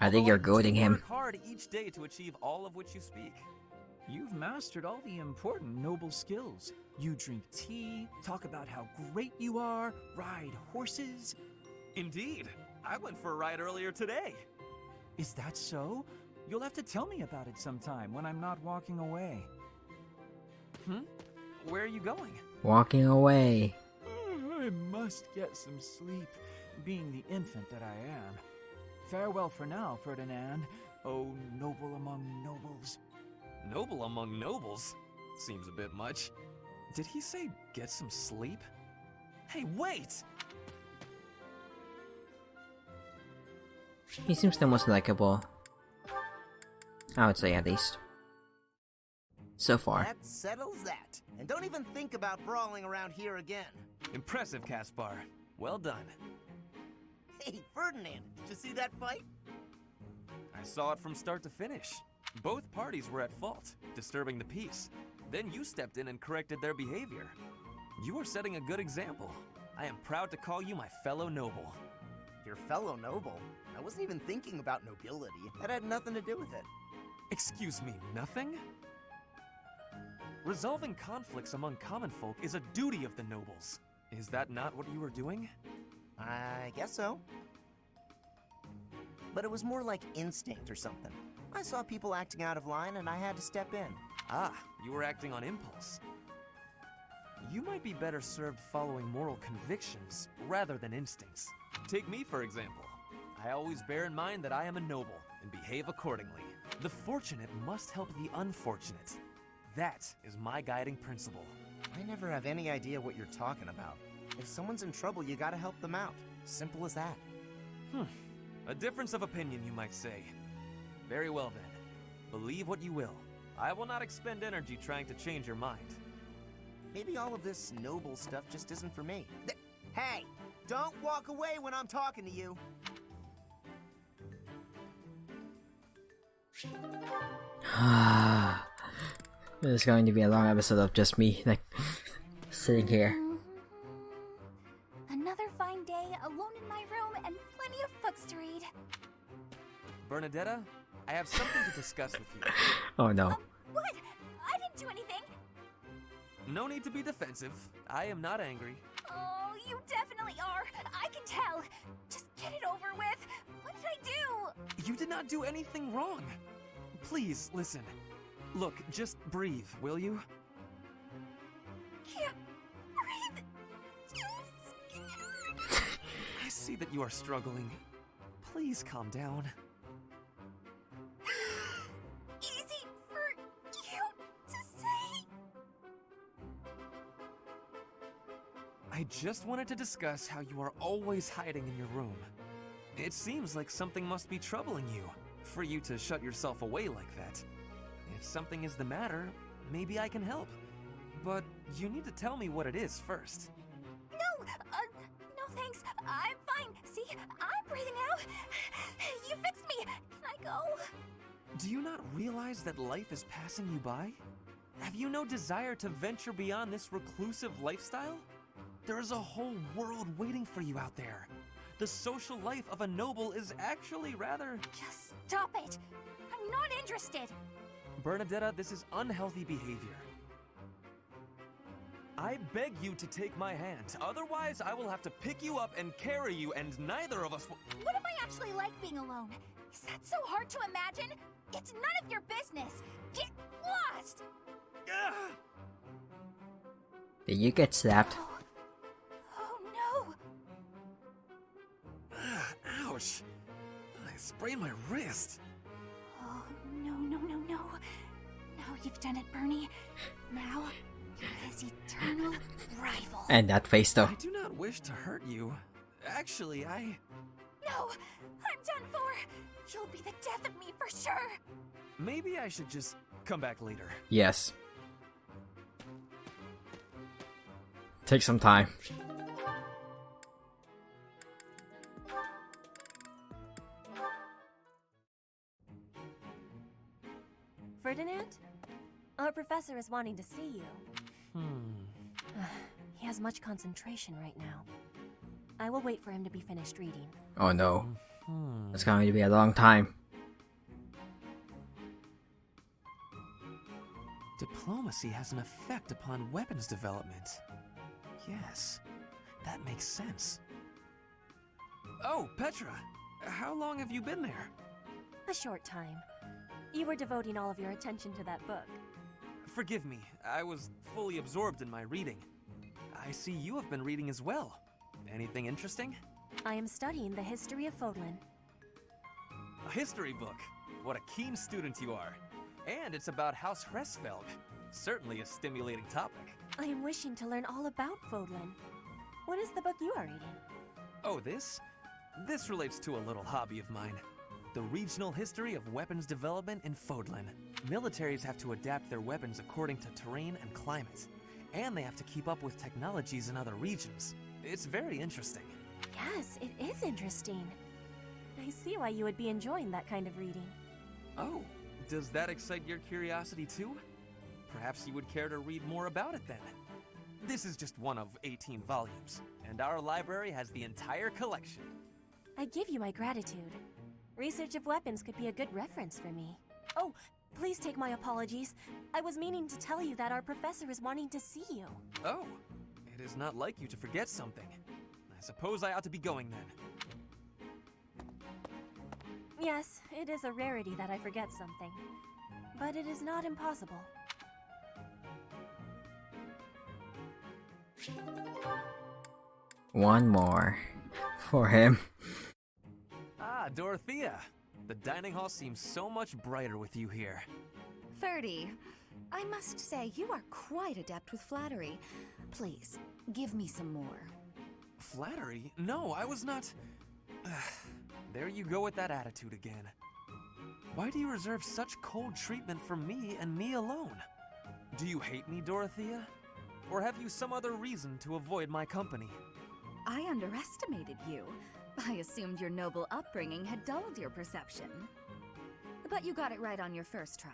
I think you're goading him. Work hard each day to achieve all of which you speak. You've mastered all the important noble skills. You drink tea, talk about how great you are, ride horses. Indeed. I went for a ride earlier today. Is that so? You'll have to tell me about it sometime when I'm not walking away. Where are you going? Walking away. I must get some sleep, being the infant that I am. Farewell for now, Ferdinand. Oh, noble among nobles. Noble among nobles? Seems a bit much. Did he say get some sleep? Hey, wait! He seems the most likable. I would say, at least. So far. That settles that. And don't even think about brawling around here again. Impressive, Caspar. Well done. Hey, Ferdinand, did you see that fight? I saw it from start to finish. Both parties were at fault, disturbing the peace. Then you stepped in and corrected their behavior. You are setting a good example. I am proud to call you my fellow noble. Your fellow noble? I wasn't even thinking about nobility. That had nothing to do with it. Excuse me, nothing? Resolving conflicts among common folk is a duty of the nobles. Is that not what you were doing? I guess so. But it was more like instinct or something. I saw people acting out of line and I had to step in. Ah, you were acting on impulse. You might be better served following moral convictions rather than instincts. Take me, for example. I always bear in mind that I am a noble and behave accordingly. The fortunate must help the unfortunate. That is my guiding principle. I never have any idea what you're talking about. If someone's in trouble, you gotta help them out. Simple as that. A difference of opinion, you might say. Very well then. Believe what you will. I will not expend energy trying to change your mind. Maybe all of this noble stuff just isn't for me. Hey! Don't walk away when I'm talking to you! This is going to be a long episode of just me, like, sitting here. Another fine day, alone in my room, and plenty of books to read. Bernadetta, I have something to discuss with you. Oh no. What? I didn't do anything! No need to be defensive. I am not angry. Oh, you definitely are! I can tell! Just get it over with! What did I do? You did not do anything wrong. Please, listen. Look, just breathe, will you? Can't breathe. Too scared. I see that you are struggling. Please calm down. Easy for you to say. I just wanted to discuss how you are always hiding in your room. It seems like something must be troubling you, for you to shut yourself away like that. If something is the matter, maybe I can help. But you need to tell me what it is first. No, no thanks. I'm fine. See, I'm breathing out. You fixed me. Can I go? Do you not realize that life is passing you by? Have you no desire to venture beyond this reclusive lifestyle? There is a whole world waiting for you out there. The social life of a noble is actually rather... Just stop it. I'm not interested. Bernadetta, this is unhealthy behavior. I beg you to take my hand. Otherwise, I will have to pick you up and carry you, and neither of us will... What if I actually like being alone? Is that so hard to imagine? It's none of your business. Get lost! Did you get slapped? Oh no! Ouch! I sprained my wrist. Oh, no. Now you've done it, Bernie. Now, you're his eternal rival. And that face though. I do not wish to hurt you. Actually, No! I'm done for! You'll be the death of me for sure! Maybe I should just come back later. Yes. Take some time. Ferdinand? Our professor is wanting to see you. He has much concentration right now. I will wait for him to be finished reading. Oh no. It's going to be a long time. Diplomacy has an effect upon weapons development. Yes, that makes sense. Oh, Petra! How long have you been there? A short time. You were devoting all of your attention to that book. Forgive me, I was fully absorbed in my reading. I see you have been reading as well. Anything interesting? I am studying the history of Fodlan. A history book? What a keen student you are. And it's about House Hresfelg. Certainly a stimulating topic. I am wishing to learn all about Fodlan. What is the book you are reading? Oh, this? This relates to a little hobby of mine. The regional history of weapons development in Fodlan. Militaries have to adapt their weapons according to terrain and climate. And they have to keep up with technologies in other regions. It's very interesting. Yes, it is interesting. I see why you would be enjoying that kind of reading. Oh, does that excite your curiosity too? Perhaps you would care to read more about it then. This is just one of 18 volumes, and our library has the entire collection. I give you my gratitude. Research of weapons could be a good reference for me. Oh, please take my apologies. I was meaning to tell you that our professor is wanting to see you. Oh, it is not like you to forget something. I suppose I ought to be going then. Yes, it is a rarity that I forget something. But it is not impossible. One more. For him. Ah, Dorothea. The dining hall seems so much brighter with you here. Ferdy, I must say you are quite adept with flattery. Please, give me some more. Flattery? No, I was not... There you go with that attitude again. Why do you reserve such cold treatment for me and me alone? Do you hate me, Dorothea? Or have you some other reason to avoid my company? I underestimated you. I assumed your noble upbringing had dulled your perception. But you got it right on your first try.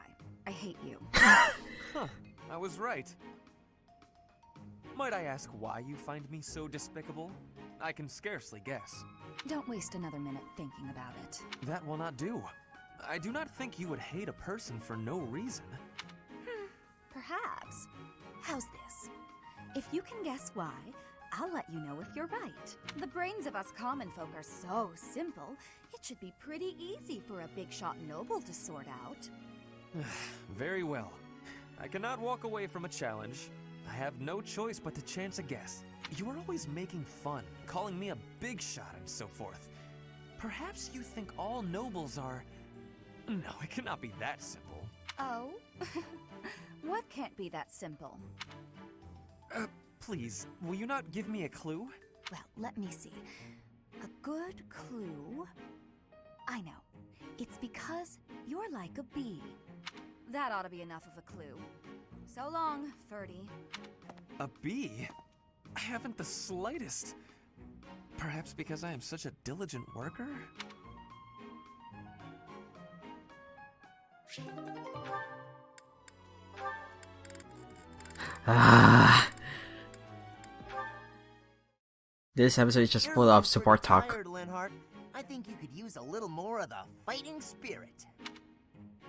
I hate you. Huh, I was right. Might I ask why you find me so despicable? I can scarcely guess. Don't waste another minute thinking about it. That will not do. I do not think you would hate a person for no reason. Perhaps. How's this? If you can guess why, I'll let you know if you're right. The brains of us common folk are so simple, it should be pretty easy for a big shot noble to sort out. Very well. I cannot walk away from a challenge. I have no choice but to chance a guess. You are always making fun, calling me a big shot and so forth. Perhaps you think all nobles are... No, it cannot be that simple. Oh? What can't be that simple? Please, will you not give me a clue? Well, let me see. A good clue? I know. It's because you're like a bee. That ought to be enough of a clue. So long, Ferdy. A bee? I haven't the slightest. Perhaps because I am such a diligent worker? This episode is just full of support talk. Tired, Linhardt. I think you could use a little more of the fighting spirit.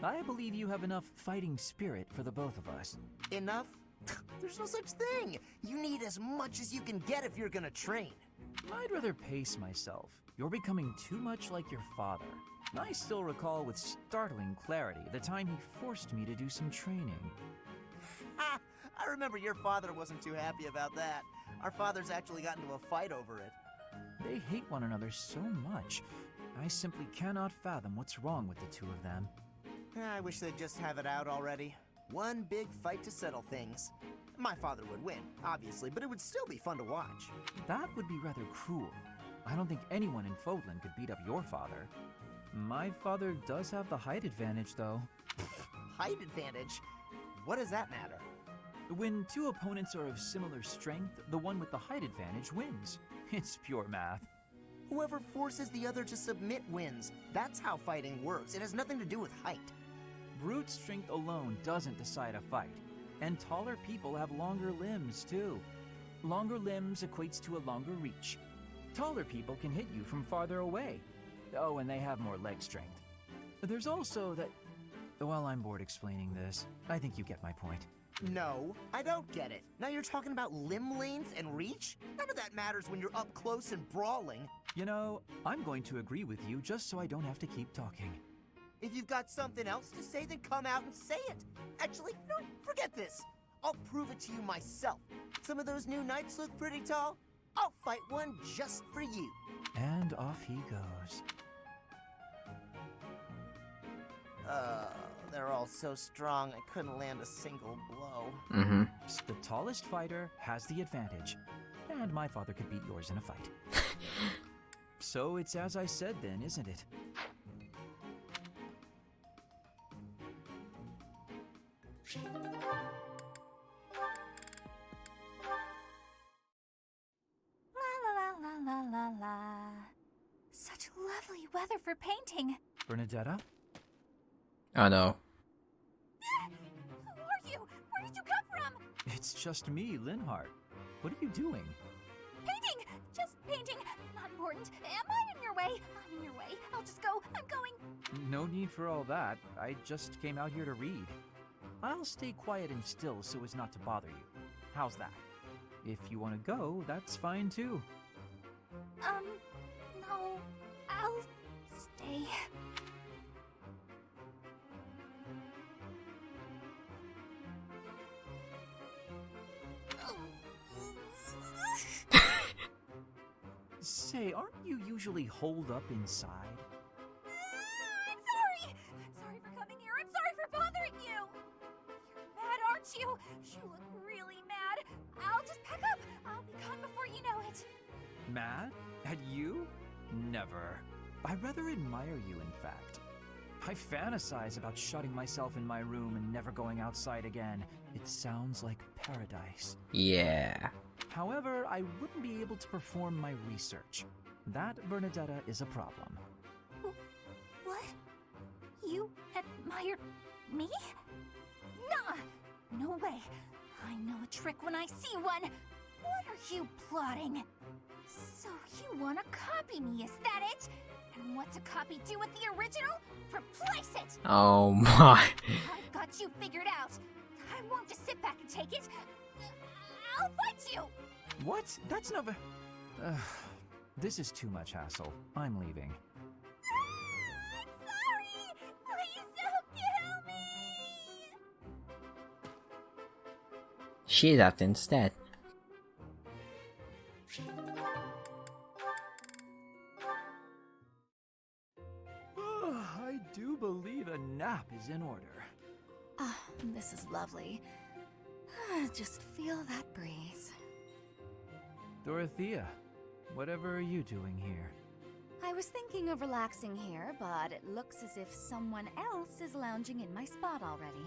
I believe you have enough fighting spirit for the both of us. Enough? There's no such thing. You need as much as you can get if you're gonna train. I'd rather pace myself. You're becoming too much like your father. I still recall with startling clarity the time he forced me to do some training. Ha! I remember your father wasn't too happy about that. Our fathers actually got into a fight over it. They hate one another so much. I simply cannot fathom what's wrong with the two of them. I wish they'd just have it out already. One big fight to settle things. My father would win, obviously, but it would still be fun to watch. That would be rather cruel. I don't think anyone in Fodlan could beat up your father. My father does have the height advantage, though. Height advantage? What does that matter? When two opponents are of similar strength, the one with the height advantage wins. It's pure math. Whoever forces the other to submit wins. That's how fighting works. It has nothing to do with height. Brute strength alone doesn't decide a fight. And taller people have longer limbs, too. Longer limbs equates to a longer reach. Taller people can hit you from farther away. Oh, and they have more leg strength. There's also that... Well, I'm bored explaining this. I think you get my point. No, I don't get it. Now you're talking about limb length and reach? None of that matters when you're up close and brawling. You know, I'm going to agree with you just so I don't have to keep talking. If you've got something else to say, then come out and say it. Actually, no, forget this. I'll prove it to you myself. Some of those new knights look pretty tall. I'll fight one just for you. And off he goes. They're all so strong, I couldn't land a single blow. Mm-hmm. The tallest fighter has the advantage. And my father could beat yours in a fight. So it's as I said then, isn't it? La. Such lovely weather for painting. Bernadetta? Oh no. Who are you? Where did you come from? It's just me, Linhart. What are you doing? Painting! Just painting. Not important. Am I in your way? I'm in your way. I'll just go. I'm going. No need for all that. I just came out here to read. I'll stay quiet and still so as not to bother you. How's that? If you want to go, that's fine too. No. I'll stay. Say, aren't you usually holed up inside? I'm sorry! I'm sorry for coming here. I'm sorry for bothering you! You're mad, aren't you? You look really mad. I'll just pack up. I'll be gone before you know it. Mad? At you? Never. I rather admire you, in fact. I fantasize about shutting myself in my room and never going outside again. It sounds like paradise. Yeah. However, I wouldn't be able to perform my research. That, Bernadetta, is a problem. What? You admire me? Nah! No way. I know a trick when I see one. What are you plotting? So you want to copy me, is that it? And what's a copy do with the original? Replace it! Oh my. I've got you figured out. I won't just sit back and take it. I'll fight you! What? That's not... This is too much hassle. I'm leaving. I'm sorry! Please don't kill me! She left instead. I do believe a nap is in order. Ah, this is lovely. Just feel that breeze. Dorothea, whatever are you doing here? I was thinking of relaxing here, but it looks as if someone else is lounging in my spot already.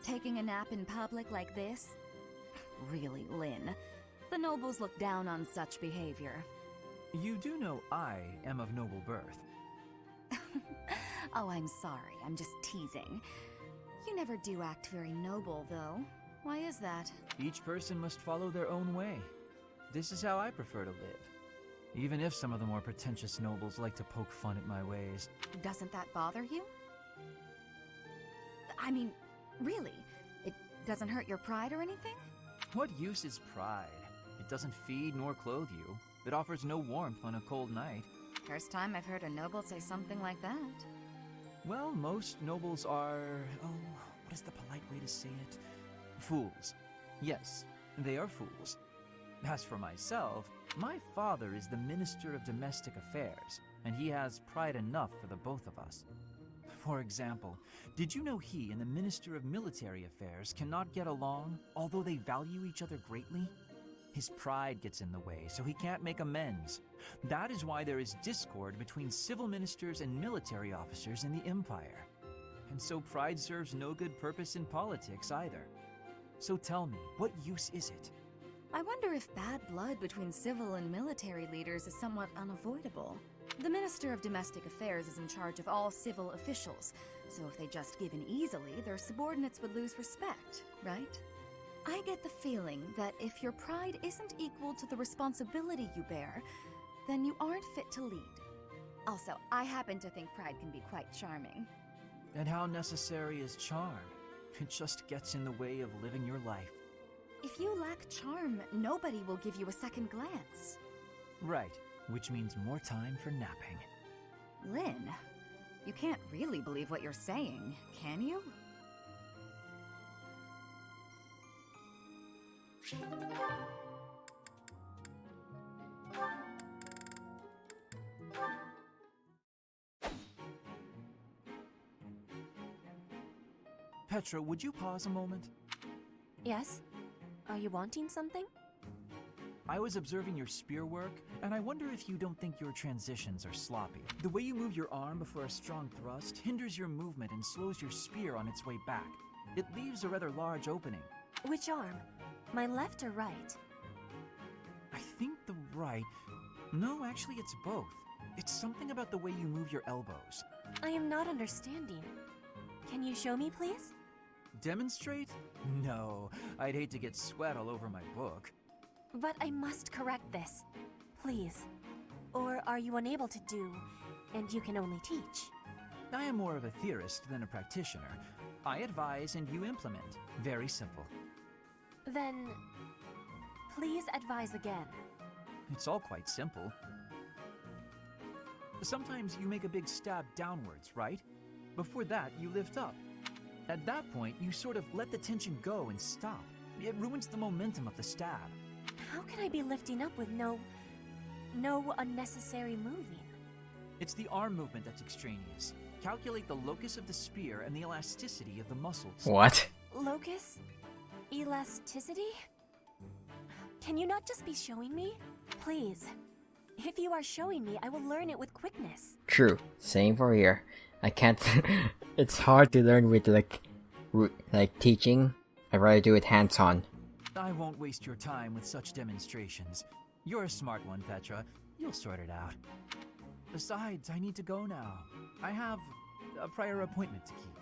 Taking a nap in public like this? Really, Lynn. The nobles look down on such behavior. You do know I am of noble birth. Oh, I'm sorry. I'm just teasing. You never do act very noble, though. Why is that? Each person must follow their own way. This is how I prefer to live. Even if some of the more pretentious nobles like to poke fun at my ways. Doesn't that bother you? I mean, really? It doesn't hurt your pride or anything? What use is pride? It doesn't feed nor clothe you. It offers no warmth on a cold night. First time I've heard a noble say something like that. Well, most nobles are... oh, what is the polite way to say it? Fools. Yes, they are fools. As for myself, my father is the Minister of Domestic Affairs, and he has pride enough for the both of us. For example, did you know he and the Minister of Military Affairs cannot get along, although they value each other greatly? His pride gets in the way, so he can't make amends. That is why there is discord between civil ministers and military officers in the Empire. And so pride serves no good purpose in politics either. So tell me, what use is it? I wonder if bad blood between civil and military leaders is somewhat unavoidable. The Minister of Domestic Affairs is in charge of all civil officials, so if they just give in easily, their subordinates would lose respect, right? I get the feeling that if your pride isn't equal to the responsibility you bear, then you aren't fit to lead. Also, I happen to think pride can be quite charming. And how necessary is charm? It just gets in the way of living your life. If you lack charm, nobody will give you a second glance. Right, which means more time for napping. Lynn, you can't really believe what you're saying, can you? Petra, would you pause a moment? Yes? Are you wanting something? I was observing your spear work, and I wonder if you don't think your transitions are sloppy. The way you move your arm before a strong thrust hinders your movement and slows your spear on its way back. It leaves a rather large opening. Which arm? My left or right? I think the right... No, actually it's both. It's something about the way you move your elbows. I am not understanding. Can you show me, please? Demonstrate? No, I'd hate to get sweat all over my book. But I must correct this. Please. Or are you unable to do, and you can only teach? I am more of a theorist than a practitioner. I advise and you implement. Very simple. Then, please advise again. It's all quite simple. Sometimes you make a big stab downwards, right? Before that, you lift up. At that point, you sort of let the tension go and stop. It ruins the momentum of the stab. How can I be lifting up with no unnecessary moving? It's the arm movement that's extraneous. Calculate the locus of the spear and the elasticity of the muscles. What? Locus? Elasticity? Can you not just be showing me? Please. If you are showing me, I will learn it with quickness. True. Same for here. I can't... It's hard to learn with, like teaching. I'd rather do it hands-on. I won't waste your time with such demonstrations. You're a smart one, Petra. You'll sort it out. Besides, I need to go now. I have a prior appointment to keep.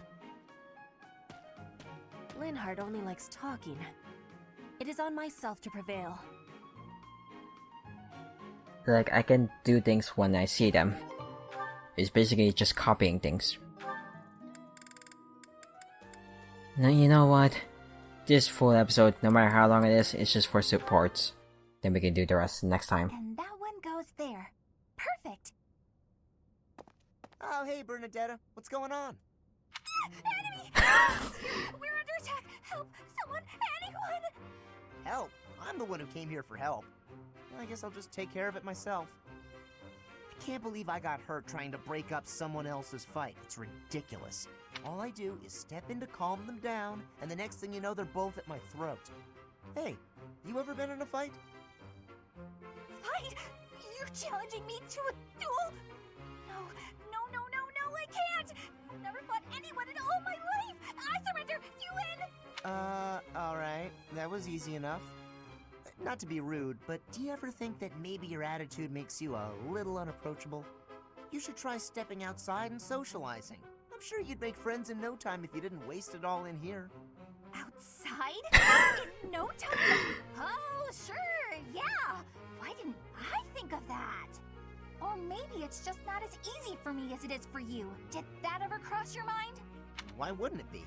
Linhardt only likes talking. It is on myself to prevail. Like, I can do things when I see them. It's basically just copying things. Now, you know what? This full episode, no matter how long it is, it's just for supports. Then we can do the rest next time. And that one goes there. Perfect. Oh, hey, Bernadetta. What's going on? Enemy! We're under attack! Help! Someone! Anyone! Help? I'm the one who came here for help. I guess I'll just take care of it myself. I can't believe I got hurt trying to break up someone else's fight. It's ridiculous. All I do is step in to calm them down, and the next thing you know, they're both at my throat. Hey, you ever been in a fight? Fight? You're challenging me to a duel? No, I can't! I've never fought anyone in all my life! I surrender! You win! Alright. That was easy enough. Not to be rude, but do you ever think that maybe your attitude makes you a little unapproachable? You should try stepping outside and socializing. I'm sure you'd make friends in no time if you didn't waste it all in here. Outside? In no time? Oh, sure, yeah! Why didn't I think of that? Or maybe it's just not as easy for me as it is for you. Did that ever cross your mind? Why wouldn't it be?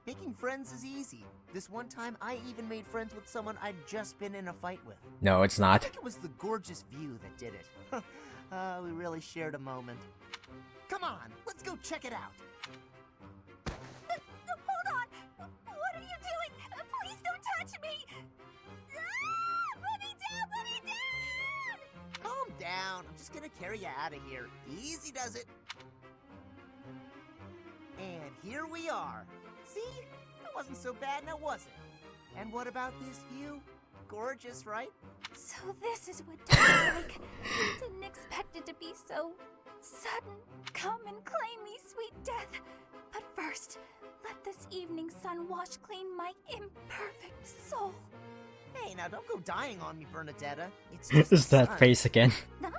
Making friends is easy. This one time, I even made friends with someone I'd just been in a fight with. No, it's I not. think it was the gorgeous view that did it. We really shared a moment. Come on, let's go check it out. Hold on! What are you doing? Please don't touch me! Ah! Put me down! Calm down. I'm just gonna carry you out of here. Easy does it. And here we are. See? That wasn't so bad, now was it? And what about this view? Gorgeous, right? So this is what death is like. Didn't expect it to be so sudden. Come and claim me, sweet death. But first, let this evening sun wash clean my imperfect soul. Hey, now don't go dying on me, Bernadetta. It's just Is the that sun. face again? Huh?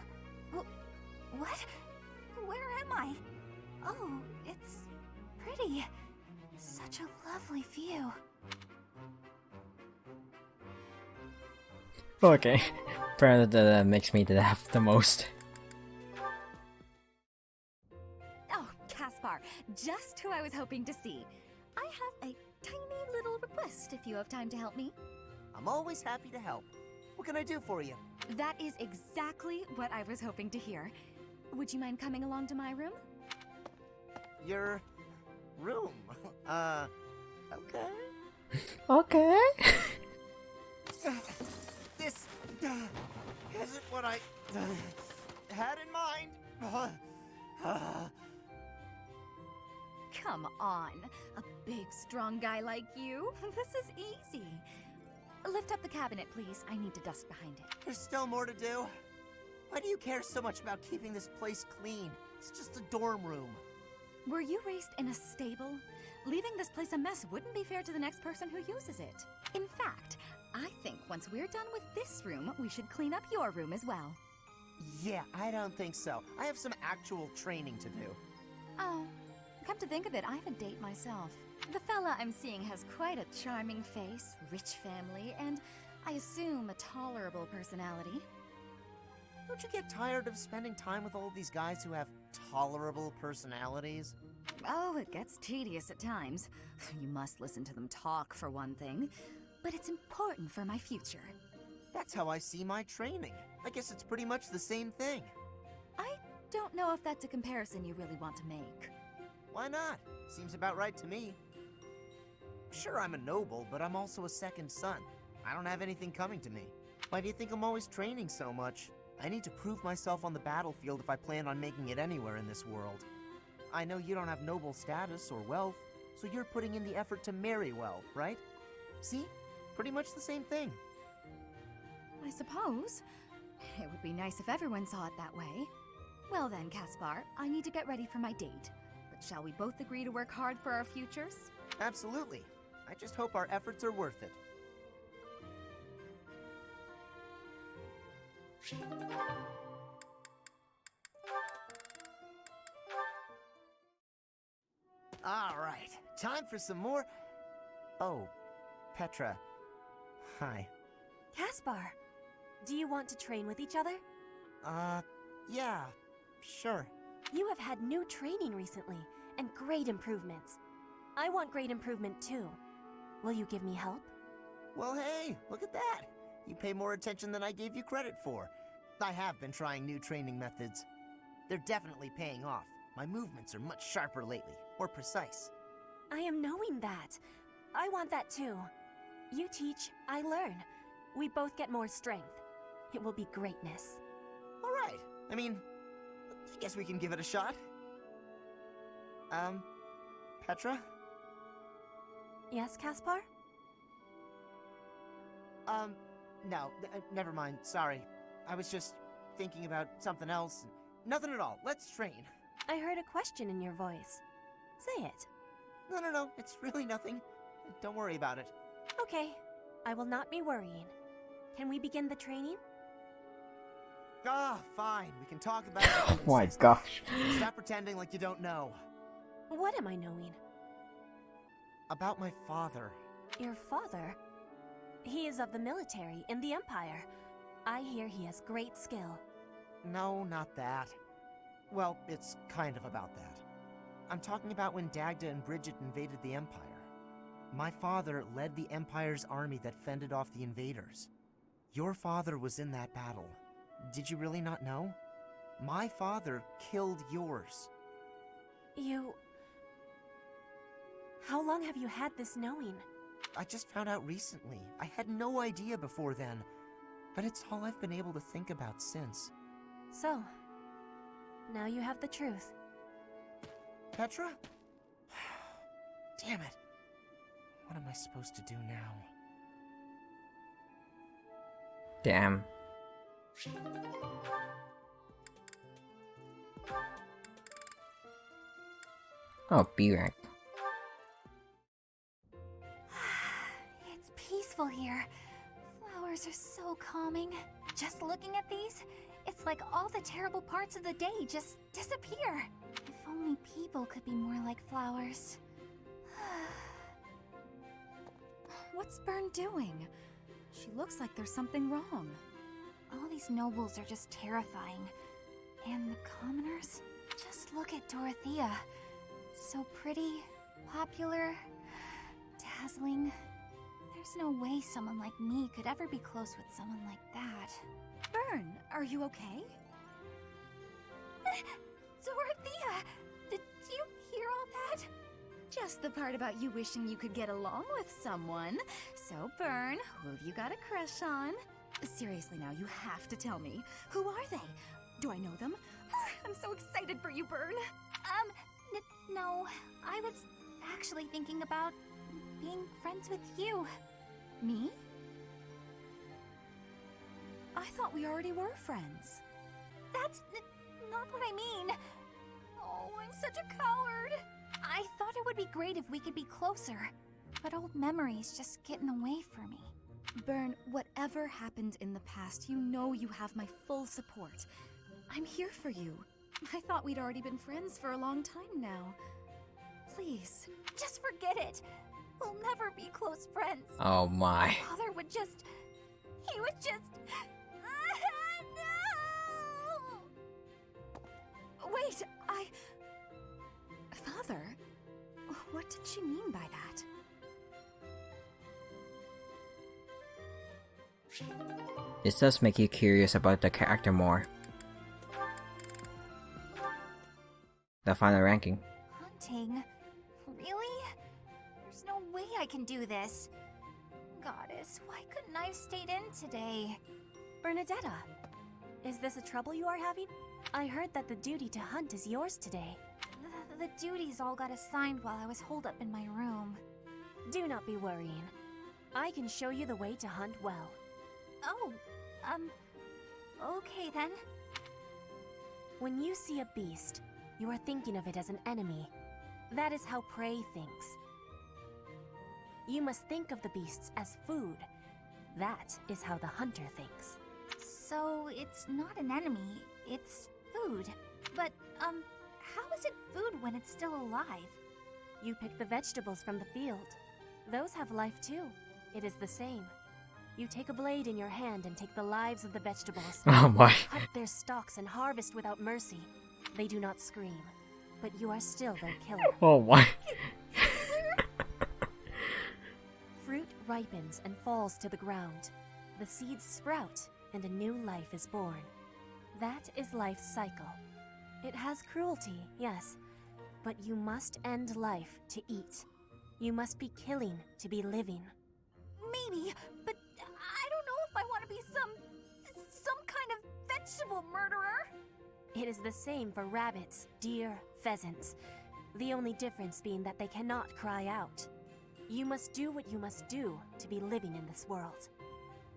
What? Where am I? Oh, it's pretty. So Such a lovely view. Okay. Apparently that makes me laugh the most. Oh, Caspar, just who I was hoping to see. I have a tiny little request if you have time to help me. I'm always happy to help. What can I do for you? That is exactly what I was hoping to hear. Would you mind coming along to my room? Your room? Okay. Okay. This isn't what I had in mind. Come on, a big, strong guy like you. This is easy. Lift up the cabinet, please. I need to dust behind it. There's still more to do. Why do you care so much about keeping this place clean? It's just a dorm room. Were you raised in a stable? Leaving this place a mess wouldn't be fair to the next person who uses it. In fact, I think once we're done with this room, we should clean up your room as well. Yeah, I don't think so. I have some actual training to do. Oh, come to think of it, I have a date myself. The fella I'm seeing has quite a charming face, rich family, and I assume a tolerable personality. Don't you get tired of spending time with all these guys who have tolerable personalities? Oh, it gets tedious at times. You must listen to them talk, for one thing. But it's important for my future. That's how I see my training. I guess it's pretty much the same thing. I don't know if that's a comparison you really want to make. Why not? Seems about right to me. Sure, I'm a noble, but I'm also a second son. I don't have anything coming to me. Why do you think I'm always training so much? I need to prove myself on the battlefield if I plan on making it anywhere in this world. I know you don't have noble status or wealth, so you're putting in the effort to marry well, right? See? Pretty much the same thing. I suppose. It would be nice if everyone saw it that way. Well then, Caspar, I need to get ready for my date. But shall we both agree to work hard for our futures? Absolutely. I just hope our efforts are worth it. All right, time for some more. Oh, Petra. Hi. Caspar, do you want to train with each other? Yeah, sure. You have had new training recently, and great improvements. I want great improvement too. Will you give me help? Well, hey, look at that. You pay more attention than I gave you credit for. I have been trying new training methods. They're definitely paying off. My movements are much sharper lately, more precise. I am knowing that. I want that too. You teach, I learn. We both get more strength. It will be greatness. All right. I mean, I guess we can give it a shot. Petra? Yes, Caspar? No, never mind. Sorry. I was just thinking about something else. Nothing at all. Let's train. I heard a question in your voice. Say it. No. It's really nothing. Don't worry about it. Okay. I will not be worrying. Can we begin the training? Ah, fine. We can talk about it. Oh my gosh. Stop pretending like you don't know. What am I knowing? About my father. Your father? He is of the military in the Empire. I hear he has great skill. No, not that. Well, it's kind of about that. I'm talking about when Dagda and Bridget invaded the Empire. My father led the Empire's army that fended off the invaders. Your father was in that battle. Did you really not know? My father killed yours. You... How long have you had this knowing? I just found out recently. I had no idea before then. But it's all I've been able to think about since. So, now you have the truth. Petra? Damn it. What am I supposed to do now? Damn. Oh, B-rank. It's peaceful here. Flowers are so calming. Just looking at these, it's like all the terrible parts of the day just disappear. If only people could be more like flowers. What's Byrne doing? She looks like there's something wrong. All these nobles are just terrifying. And the commoners? Just look at Dorothea. So pretty, popular, dazzling. There's no way someone like me could ever be close with someone like that. Byrne, are you okay? Dorothea! Did you hear all that? Just the part about you wishing you could get along with someone. So, Byrne, who have you got a crush on? Seriously now, you have to tell me. Who are they? Do I know them? I'm so excited for you, Byrne. No. I was actually thinking about being friends with you. Me? I thought we already were friends. That's not what I mean. Oh, I'm such a coward. I thought it would be great if we could be closer, but old memories just get in the way for me. Byrne, whatever happened in the past, you know you have my full support. I'm here for you. I thought we'd already been friends for a long time now. Please. Just forget it. We'll never be close friends. Oh my. Father would just... He would just... No! Wait, Father? What did she mean by that? This does make you curious about the character more. The final ranking. Hunting? Really? There's no way I can do this. Goddess, why couldn't I have stayed in today? Bernadetta, is this a trouble you are having? I heard that the duty to hunt is yours today. The duties all got assigned while I was holed up in my room. Do not be worrying. I can show you the way to hunt well. Oh, okay then. When you see a beast, you are thinking of it as an enemy. That is how prey thinks. You must think of the beasts as food. That is how the hunter thinks. So it's not an enemy, it's food. But, how is it food when it's still alive? You pick the vegetables from the field. Those have life too. It is the same. You take a blade in your hand and take the lives of the vegetables. Oh my. Cut their stalks and harvest without mercy. They do not scream, but you are still their killer. Oh my. Fruit ripens and falls to the ground. The seeds sprout and a new life is born. That is life's cycle. It has cruelty, yes, but you must end life to eat. You must be killing to be living. Maybe, but I don't know if I want to be some kind of vegetable murderer. It is the same for rabbits, deer, pheasants. The only difference being that they cannot cry out. You must do what you must do to be living in this world.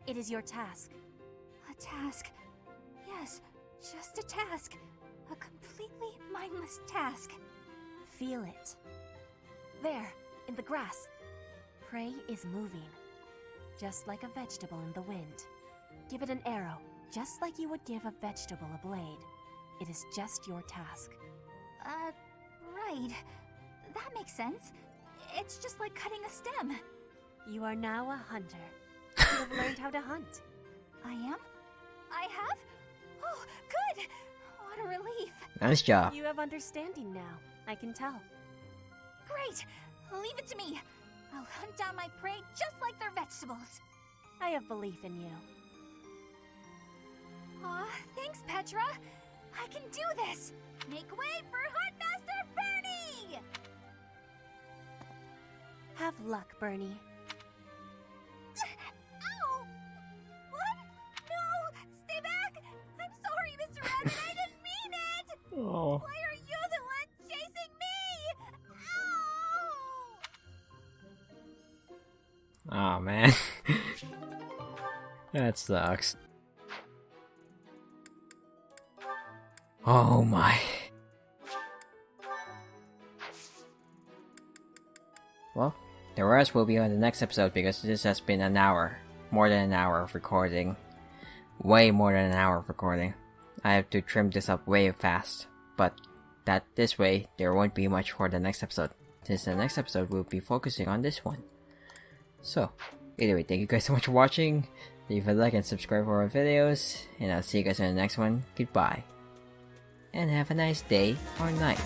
It is your task. A task? Yes, just a task. A completely mindless task. Feel it. There, in the grass. Prey is moving. Just like a vegetable in the wind. Give it an arrow, just like you would give a vegetable a blade. It is just your task. Right. That makes sense. It's just like cutting a stem. You are now a hunter. You have learned how to hunt. I am? I have? Oh, good! What a relief. Nice job. You have understanding now. I can tell. Great! Leave it to me. I'll hunt down my prey just like their vegetables. I have belief in you. Aw, thanks, Petra. I can do this. Make way for Huntmaster Bernie! Have luck, Bernie. Ow! What? No! Stay back! I'm sorry, Mr. Rabbit. I didn't mean it! Oh. Why are you the one chasing me? Ow! Oh man. That sucks. Oh my. Well, the rest will be on the next episode because this has been an hour. More than an hour of recording. Way more than an hour of recording. I have to trim this up way fast. But this way, there won't be much for the next episode. Since the next episode will be focusing on this one. So, Either way, thank you guys so much for watching. Leave a like and subscribe for our videos, and I'll see you guys in the next one. Goodbye, and have a nice day or night.